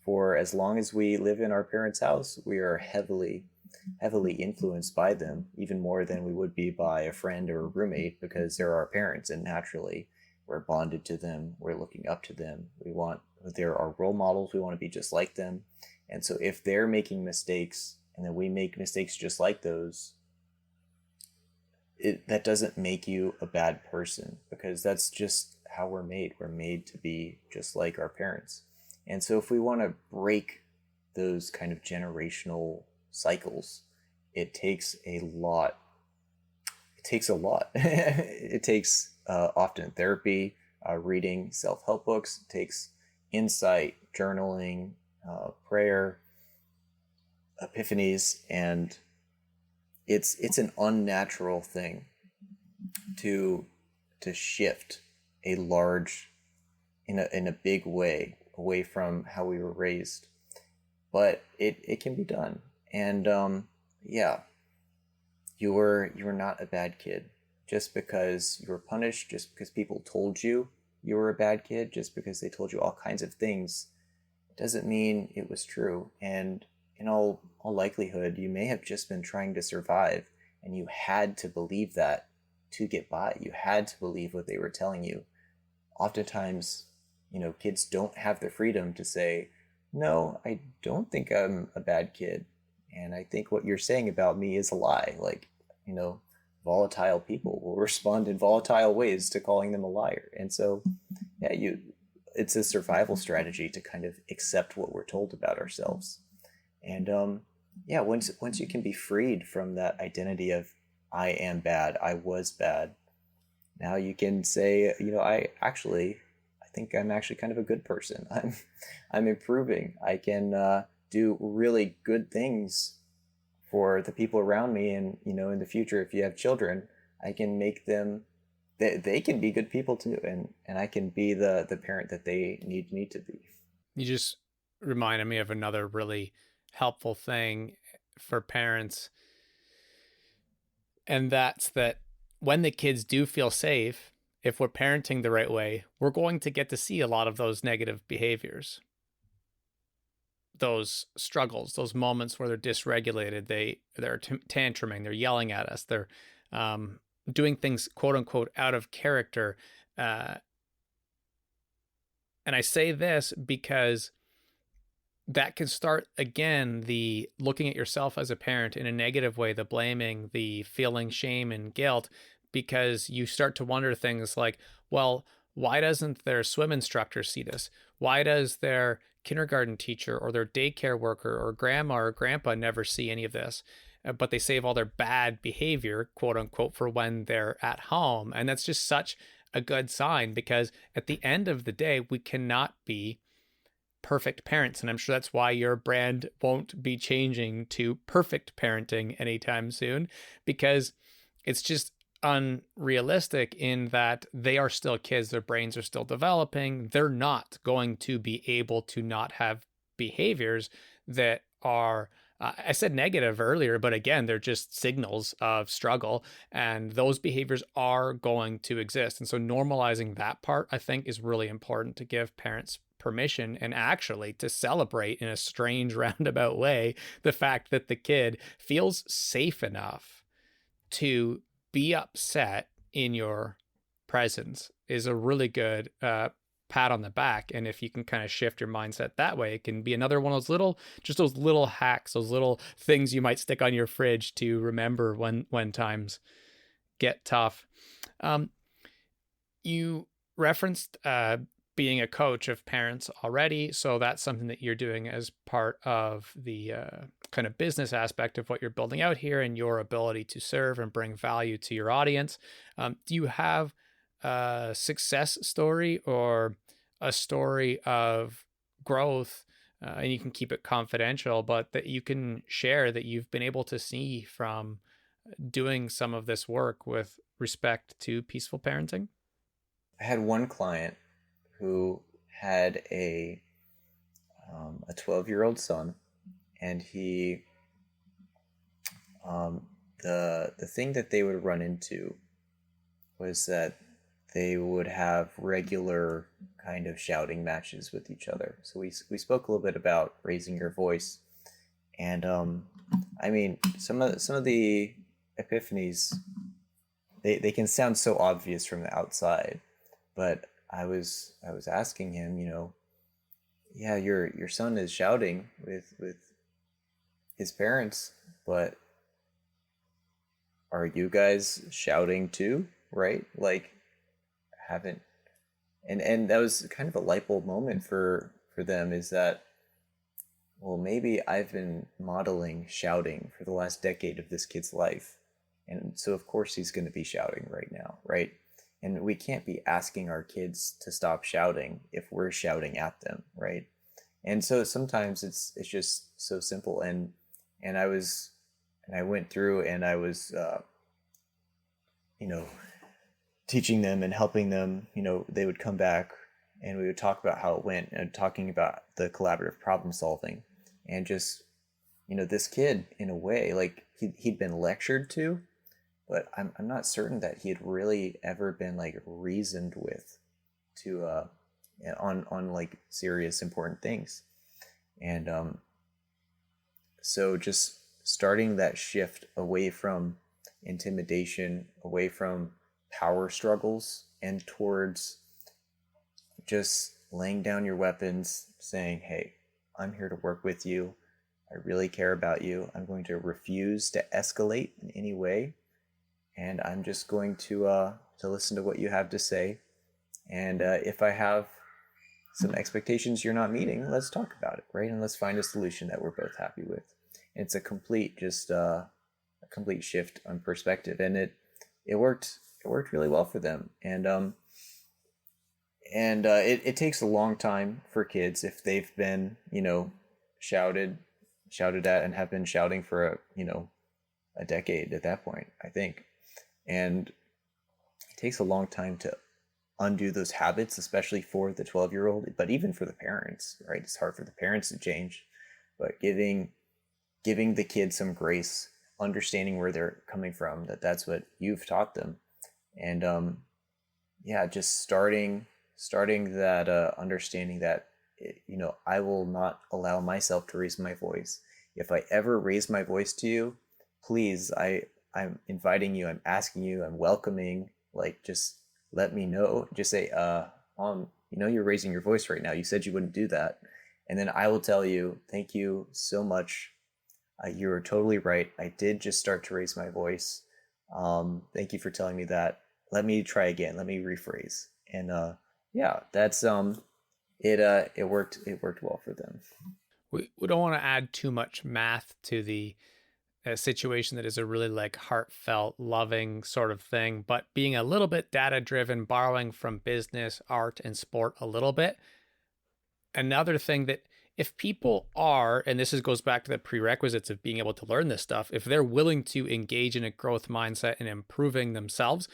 for as long as we live in our parents' house, we are heavily influenced by them, even more than we would be by a friend or a roommate, because they're our parents and naturally we're bonded to them. We're looking up to them. They're our role models. We want to be just like them. And so if they're making mistakes and then we make mistakes just like those, that doesn't make you a bad person, because that's just how we're made. We're made to be just like our parents. And so if we want to break those kind of generational cycles, it takes a lot. It takes a lot. It takes often therapy, reading self-help books. It takes insight, journaling, prayer, epiphanies, and it's an unnatural thing to shift a large in a big way away from how we were raised, but it can be done. And yeah, you were not a bad kid just because you were punished, just because people told you you were a bad kid, just because they told you all kinds of things, doesn't mean it was true. And in all likelihood, you may have just been trying to survive and you had to believe that to get by. You had to believe what they were telling you. Oftentimes, kids don't have the freedom to say, no, I don't think I'm a bad kid. And I think what you're saying about me is a lie. Like, volatile people will respond in volatile ways to calling them a liar. And so, yeah, it's a survival strategy to kind of accept what we're told about ourselves. And yeah, once you can be freed from that identity of I am bad, I was bad, now you can say, I think I'm actually kind of a good person. I'm improving. I can do really good things for the people around me, and in the future, if you have children, I can make them. They can be good people too, and I can be the parent that they need me to be. You just reminded me of another really helpful thing for parents, and that's that when the kids do feel safe, if we're parenting the right way, we're going to get to see a lot of those negative behaviors, those struggles, those moments where they're dysregulated, they're tantruming, they're yelling at us, they're doing things quote unquote out of character. Uh, and I say this because that can start again the looking at yourself as a parent in a negative way, the blaming, the feeling shame and guilt, because you start to wonder things like, well, why doesn't their swim instructor see this? Why does their kindergarten teacher or their daycare worker or grandma or grandpa never see any of this? But they save all their bad behavior, quote unquote, for when they're at home. And that's just such a good sign, because at the end of the day, we cannot be perfect parents. And I'm sure that's why your brand won't be changing to perfect parenting anytime soon, because it's just unrealistic in that they are still kids. Their brains are still developing. They're not going to be able to not have behaviors that are I said negative earlier, but again, they're just signals of struggle, and those behaviors are going to exist. And so, normalizing that part, I think, is really important to give parents permission and actually to celebrate in a strange roundabout way the fact that the kid feels safe enough to be upset in your presence is a really good pat on the back. And if you can kind of shift your mindset that way, it can be another one of those little, just those little hacks, those little things you might stick on your fridge to remember when times get tough. You referenced being a coach of parents already, so that's something that you're doing as part of the kind of business aspect of what you're building out here and your ability to serve and bring value to your audience. Do you have a success story or a story of growth, and you can keep it confidential, but that you can share that you've been able to see from doing some of this work with respect to peaceful parenting? I had one client who had a 12-year-old son, and he the thing that they would run into was that they would have regular kind of shouting matches with each other. So we spoke a little bit about raising your voice, and I mean some of the epiphanies, they can sound so obvious from the outside, but I was asking him, yeah, your son is shouting with his parents, but are you guys shouting too, right? Like, haven't and that was kind of a light bulb moment for them, is that, well, maybe I've been modeling shouting for the last decade of this kid's life, and so of course he's going to be shouting right now, right? And we can't be asking our kids to stop shouting if we're shouting at them, right? And so sometimes it's just so simple. And I went through and I was you know teaching them and helping them. They would come back and we would talk about how it went, and talking about the collaborative problem solving, and just, this kid, in a way, like he'd been lectured to, but I'm not certain that he had really ever been like reasoned with to on like serious important things. And so just starting that shift away from intimidation, away from power struggles and towards just laying down your weapons, saying, hey, I'm here to work with you. I really care about you. I'm going to refuse to escalate in any way. And I'm just going to listen to what you have to say. And if I have some expectations you're not meeting, let's talk about it, right? And let's find a solution that we're both happy with. And it's a complete, just a complete shift on perspective, and it worked. It worked really well for them, and it takes a long time for kids if they've been, shouted shouted at and have been shouting for a decade at that point, I think. And it takes a long time to undo those habits, especially for the 12-year-old, but even for the parents, right? It's hard for the parents to change, but giving the kids some grace, understanding where they're coming from, that's what you've taught them. And yeah, just starting that understanding that I will not allow myself to raise my voice. If I ever raise my voice to you, please, I'm inviting you, I'm asking you, I'm welcoming, like, just let me know. Just say, you're raising your voice right now. You said you wouldn't do that. And then I will tell you, thank you so much. You are totally right. I did just start to raise my voice. Thank you for telling me that. Let me try again. Let me rephrase. And yeah, that's it worked. It worked well for them. We don't want to add too much math to the situation that is a really like heartfelt, loving sort of thing, but being a little bit data driven, borrowing from business, art, and sport a little bit. Another thing that if people are, and goes back to the prerequisites of being able to learn this stuff, if they're willing to engage in a growth mindset and improving themselves,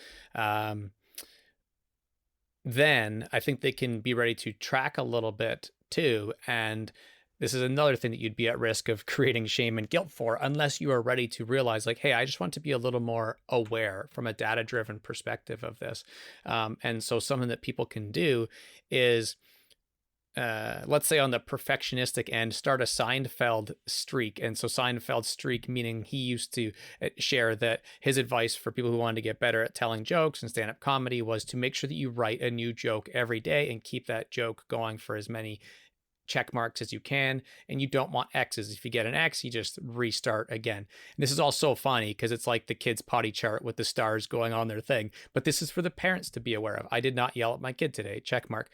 then I think they can be ready to track a little bit too. And this is another thing that you'd be at risk of creating shame and guilt for, unless you are ready to realize, like, hey, I just want to be a little more aware from a data-driven perspective of this. And so something that people can do is, let's say on the perfectionistic end, start a Seinfeld streak. And so Seinfeld streak, meaning he used to share that his advice for people who wanted to get better at telling jokes and stand-up comedy was to make sure that you write a new joke every day and keep that joke going for as many check marks as you can. And you don't want X's. If you get an X, you just restart again. And this is all so funny because it's like the kids' potty chart with the stars going on their thing. But this is for the parents to be aware of. I did not yell at my kid today, check mark.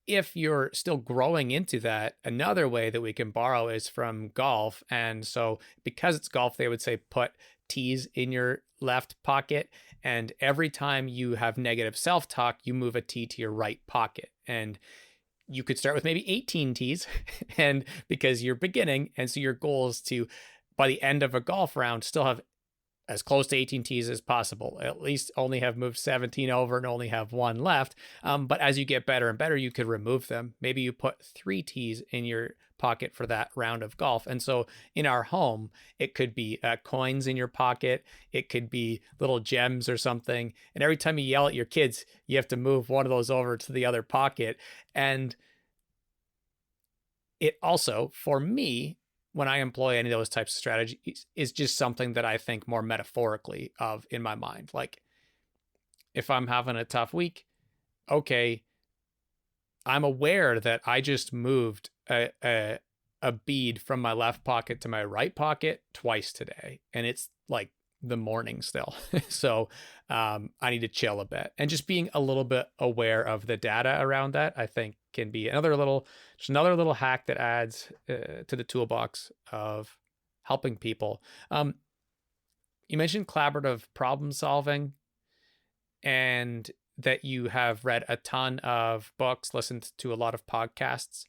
If you're still growing into that, another way that we can borrow is from golf. And so because it's golf, they would say put tees in your left pocket. And every time you have negative self-talk, you move a tee to your right pocket. And you could start with maybe 18 tees and because you're beginning. And so your goal is to, by the end of a golf round, still have as close to 18 tees as possible, at least only have moved 17 over and only have one left. But as you get better and better, you could remove them. Maybe you put 3 tees in your pocket for that round of golf. And so in our home, it could be coins in your pocket. It could be little gems or something. And every time you yell at your kids, you have to move one of those over to the other pocket. And it also, for me, when I employ any of those types of strategies, is just something that I think more metaphorically of in my mind. Like, if I'm having a tough week, okay, I'm aware that I just moved a bead from my left pocket to my right pocket twice today, and it's like the morning still. So I need to chill a bit, and just being a little bit aware of the data around that, I think, can be another little hack that adds to the toolbox of helping people. You mentioned collaborative problem solving, and that you have read a ton of books, listened to a lot of podcasts.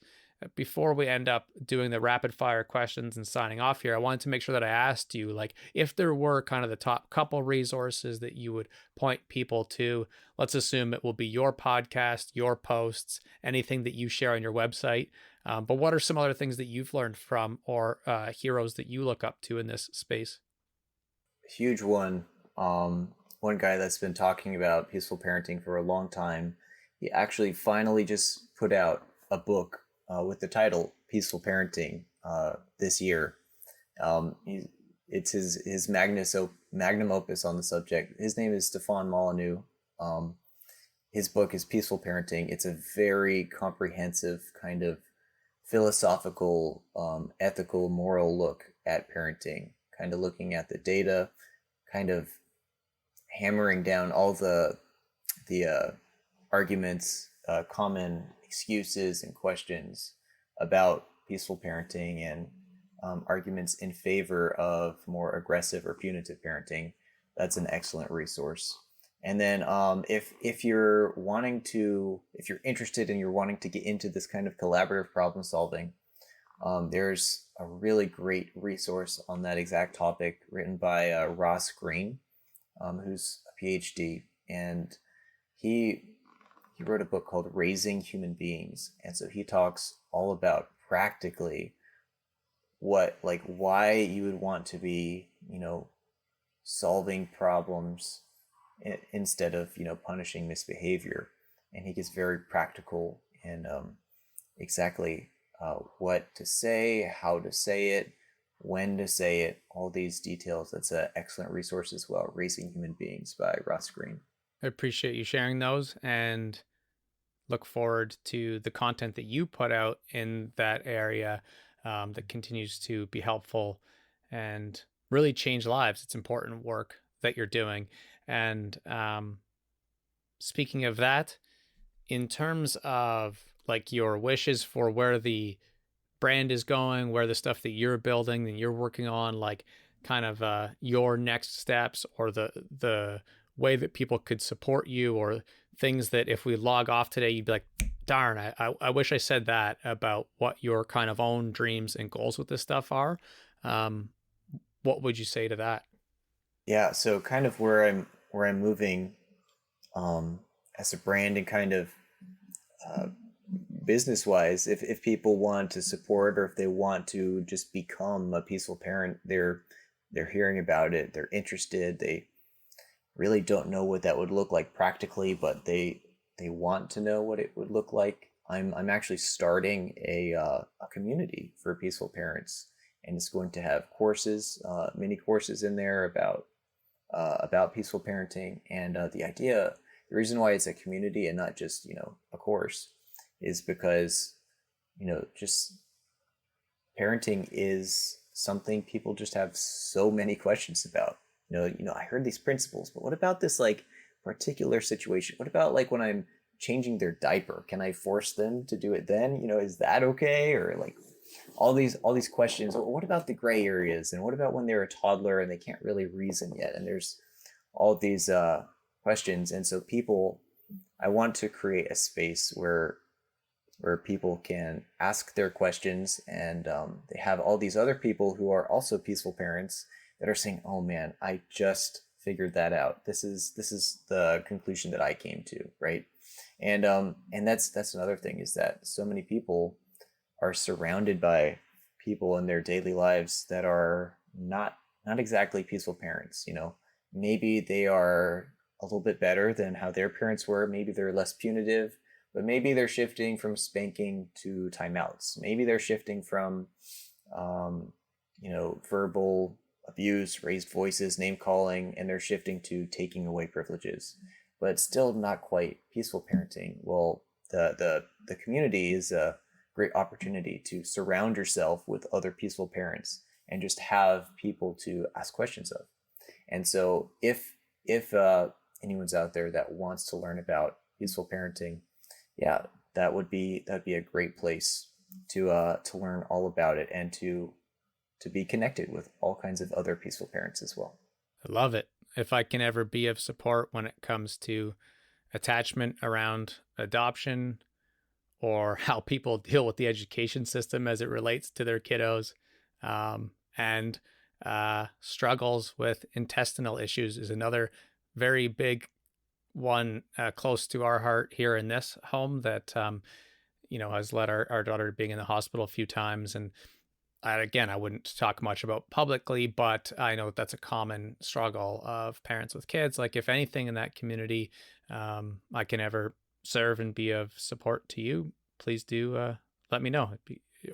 Before we end up doing the rapid fire questions and signing off here, I wanted to make sure that I asked you, like, if there were kind of the top couple resources that you would point people to. Let's assume it will be your podcast, your posts, anything that you share on your website. But what are some other things that you've learned from, or heroes that you look up to in this space? Huge one. One guy that's been talking about peaceful parenting for a long time. He actually finally just put out a book with the title Peaceful Parenting this year. It's his magnus magnum opus on the subject. His name is Stefan Molyneux. Um, his book is Peaceful Parenting. It's a very comprehensive kind of philosophical, ethical, moral look at parenting, kind of looking at the data, kind of hammering down all the arguments, common excuses and questions about peaceful parenting, and arguments in favor of more aggressive or punitive parenting. That's an excellent resource. And then if you're wanting to, if you're interested and you're wanting to get into this kind of collaborative problem solving, there's a really great resource on that exact topic written by Ross Green, who's a PhD, and he he wrote a book called Raising Human Beings, and so he talks all about practically what, like, why you would want to be, solving problems instead of punishing misbehavior, and he gets very practical in exactly what to say, how to say it, when to say it, all these details. That's an excellent resource as well. Raising Human Beings by Ross Green. I appreciate you sharing those and look forward to the content that you put out in that area that continues to be helpful and really change lives. It's important work that you're doing. And speaking of that, in terms of like your wishes for where the brand is going, where the stuff that you're building and you're working on, like kind of your next steps, or the way that people could support you, or things that if we log off today, you'd be like, darn, I wish I said that about what your kind of own dreams and goals with this stuff are. Um, what would you say to that? Yeah, so kind of where I'm moving as a brand, and kind of uh, business wise, if people want to support, or if they want to just become a peaceful parent, they're hearing about it, they're interested, they really don't know what that would look like practically, but they want to know what it would look like. I'm actually starting a community for peaceful parents, and it's going to have courses, mini courses in there about peaceful parenting. And the reason why it's a community and not just a course, is because just parenting is something people just have so many questions about. I heard these principles, but what about this like particular situation? What about like when I'm changing their diaper? Can I force them to do it then? Is that okay? Or like all these questions. What about the gray areas? And what about when they're a toddler and they can't really reason yet? And there's all these questions. And so I want to create a space where people can ask their questions, and they have all these other people who are also peaceful parents that are saying, "Oh man, I just figured that out. This is the conclusion that I came to, right?" And that's another thing, is that so many people are surrounded by people in their daily lives that are not exactly peaceful parents. Maybe they are a little bit better than how their parents were. Maybe they're less punitive, but maybe they're shifting from spanking to timeouts. Maybe they're shifting from, verbal abuse, raised voices, name calling, and they're shifting to taking away privileges. But it's still not quite peaceful parenting. Well, the community is a great opportunity to surround yourself with other peaceful parents and just have people to ask questions of. And so if anyone's out there that wants to learn about peaceful parenting, yeah, that'd be a great place to learn all about it, and to be connected with all kinds of other peaceful parents as well. I love it. If I can ever be of support when it comes to attachment around adoption, or how people deal with the education system as it relates to their kiddos, and struggles with intestinal issues, is another very big one close to our heart here in this home that has led our daughter to being in the hospital a few times. And again, I wouldn't talk much about publicly, but I know that's a common struggle of parents with kids. Like, if anything in that community, I can ever serve and be of support to you, please do let me know.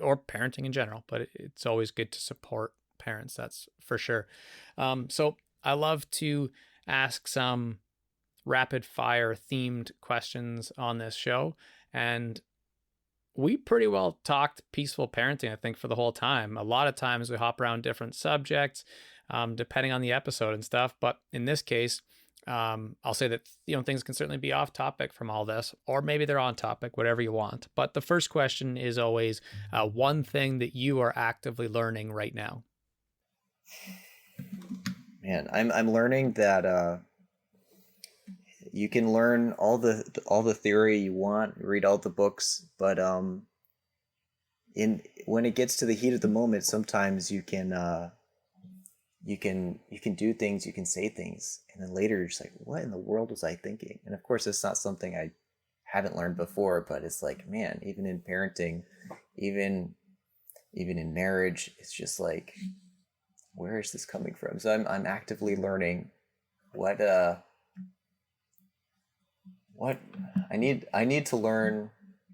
Or parenting in general, but it's always good to support parents, that's for sure. So I love to ask some rapid fire themed questions on this show. And we pretty well talked peaceful parenting, I think, for the whole time. A lot of times we hop around different subjects, depending on the episode and stuff. But in this case, I'll say that things can certainly be off topic from all this, or maybe they're on topic, whatever you want. But the first question is always one thing that you are actively learning right now. Man, I'm learning that you can learn all the theory you want, read all the books, but in when it gets to the heat of the moment, sometimes you can do things, you can say things, and then later you're just like, what in the world was I thinking? And of course, it's not something I haven't learned before, but it's like, man, even in parenting, even in marriage, it's just like, where is this coming from? So I'm actively learning what what I need to learn.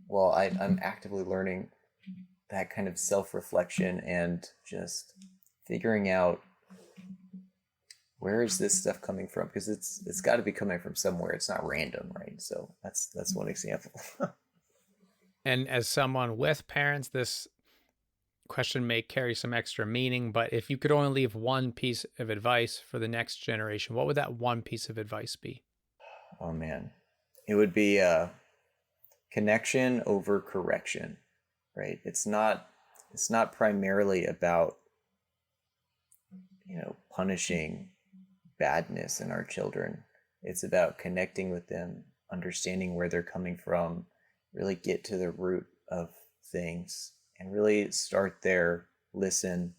Well, I'm actively learning that kind of self-reflection and just figuring out where is this stuff coming from, because it's got to be coming from somewhere. It's not random, right? So that's one example. And as someone with parents, this question may carry some extra meaning, but if you could only leave one piece of advice for the next generation, what would that one piece of advice be? Oh man, it would be connection over correction, right? It's not primarily about punishing badness in our children. It's about connecting with them, understanding where they're coming from, really get to the root of things, and really start there, listen,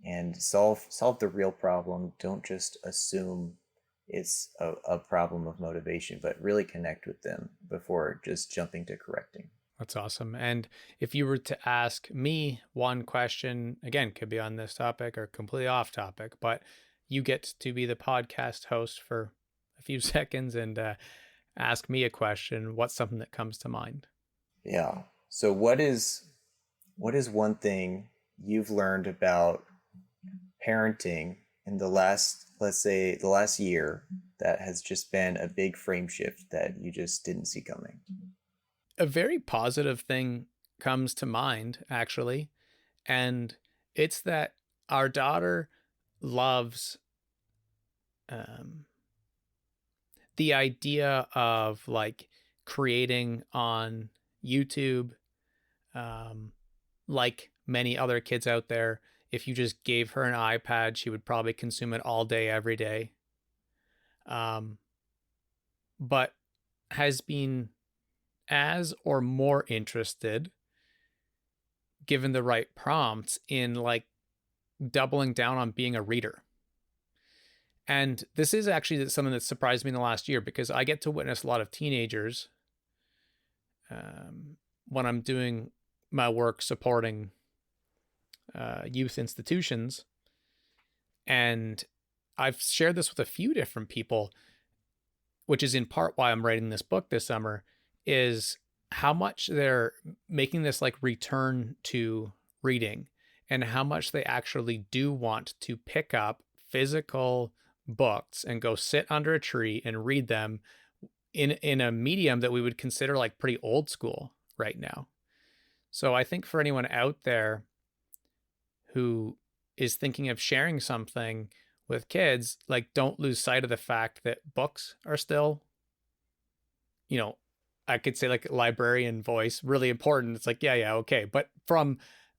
and solve the real problem. Don't just assume it's a problem of motivation, but really connect with them before just jumping to correcting. That's awesome. And if you were to ask me one question, again, could be on this topic or completely off topic, but you get to be the podcast host for a few seconds and ask me a question. What's something that comes to mind? Yeah. So what is one thing you've learned about parenting in the last, let's say, the last year, that has just been a big frame shift that you just didn't see coming? A very positive thing comes to mind, actually, and it's that our daughter loves the idea of like creating on YouTube. Like many other kids out there, if you just gave her an iPad, she would probably consume it all day, every day. But has been as or more interested, given the right prompts, in like doubling down on being a reader. And this is actually something that surprised me in the last year, because I get to witness a lot of teenagers when I'm doing my work supporting youth institutions. And I've shared this with a few different people, which is in part why I'm writing this book this summer, is how much they're making this like return to reading, and how much they actually do want to pick up physical books and go sit under a tree and read them in a medium that we would consider like pretty old school right now. So I think for anyone out there who is thinking of sharing something with kids, like, don't lose sight of the fact that books are still, I could say like librarian voice, really important. It's like, yeah, okay. But from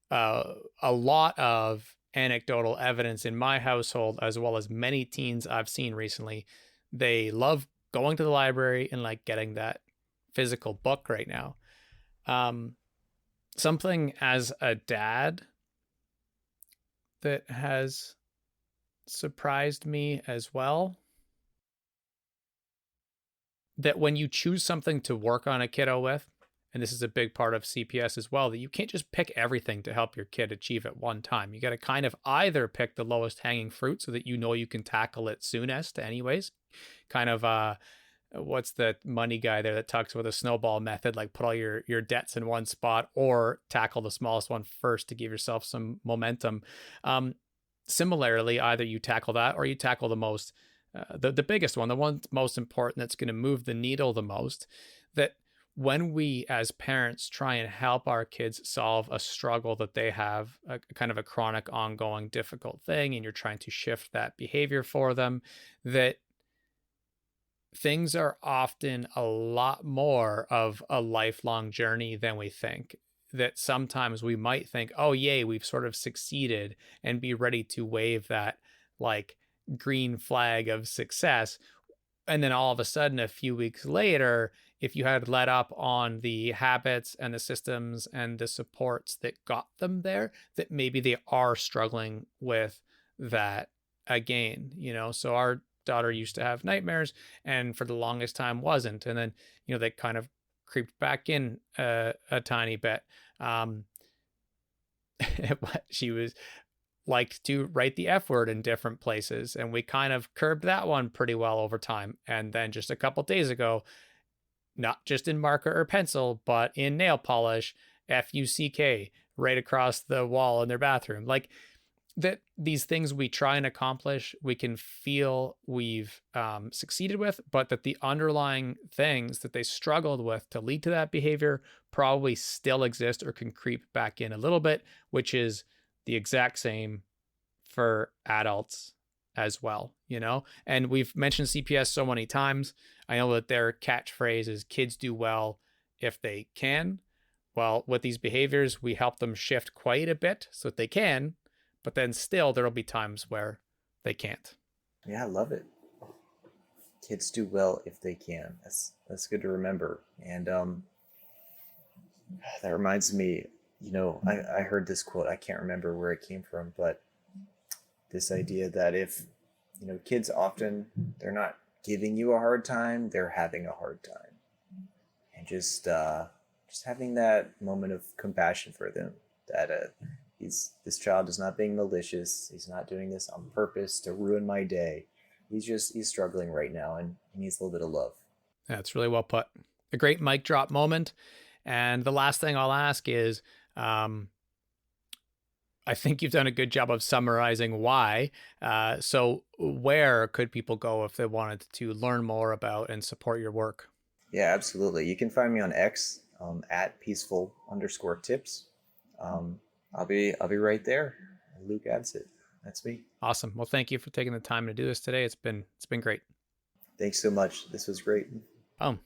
a lot of anecdotal evidence in my household, as well as many teens I've seen recently, they love going to the library and like getting that physical book right now. Something as a dad that has surprised me as well, that when you choose something to work on a kiddo with, and this is a big part of CPS as well, that you can't just pick everything to help your kid achieve at one time. You got to kind of either pick the lowest hanging fruit so that you can tackle it soonest anyways. Kind of what's the money guy there that talks about the snowball method, like put all your debts in one spot, or tackle the smallest one first to give yourself some momentum. similarly, either you tackle that or you tackle the most, the biggest one, the one most important that's going to move the needle the most. That when we as parents try and help our kids solve a struggle that they have, a kind of a chronic, ongoing, difficult thing, and you're trying to shift that behavior for them, that things are often a lot more of a lifelong journey than we think. That sometimes we might think, oh, yay, we've sort of succeeded, and be ready to wave that like green flag of success. And then all of a sudden, a few weeks later, if you had let up on the habits and the systems and the supports that got them there, that maybe they are struggling with that again, you know? So our daughter used to have nightmares, and for the longest time wasn't. And then, you know, they kind of creeped back in a tiny bit. Um, she was liked to write the F word in different places, and we kind of curbed that one pretty well over time. And then just a couple days ago, not just in marker or pencil, but in nail polish, FUCK right across the wall in their bathroom. Like that, these things we try and accomplish, we can feel we've succeeded with, but that the underlying things that they struggled with to lead to that behavior probably still exist or can creep back in a little bit, which is the exact same for adults as well, you know? And we've mentioned CPS so many times. I know that their catchphrase is kids do well if they can. Well, with these behaviors, we help them shift quite a bit so that they can, but then still there'll be times where they can't. Yeah, I love it. Kids do well if they can. That's good to remember. And that reminds me, I heard this quote. I can't remember where it came from, but this idea that if kids often, they're not giving you a hard time, they're having a hard time, and just having that moment of compassion for them, that this child is not being malicious, he's not doing this on purpose to ruin my day, he's struggling right now, and he needs a little bit of love. That's really well put. A great mic drop moment. And the last thing I'll ask is, I think you've done a good job of summarizing why. So where could people go if they wanted to learn more about and support your work? Yeah, absolutely. You can find me on X, at peaceful_tips. I'll be right there. Luke adds it. That's me. Awesome. Well, thank you for taking the time to do this today. It's been great. Thanks so much. This was great. Oh.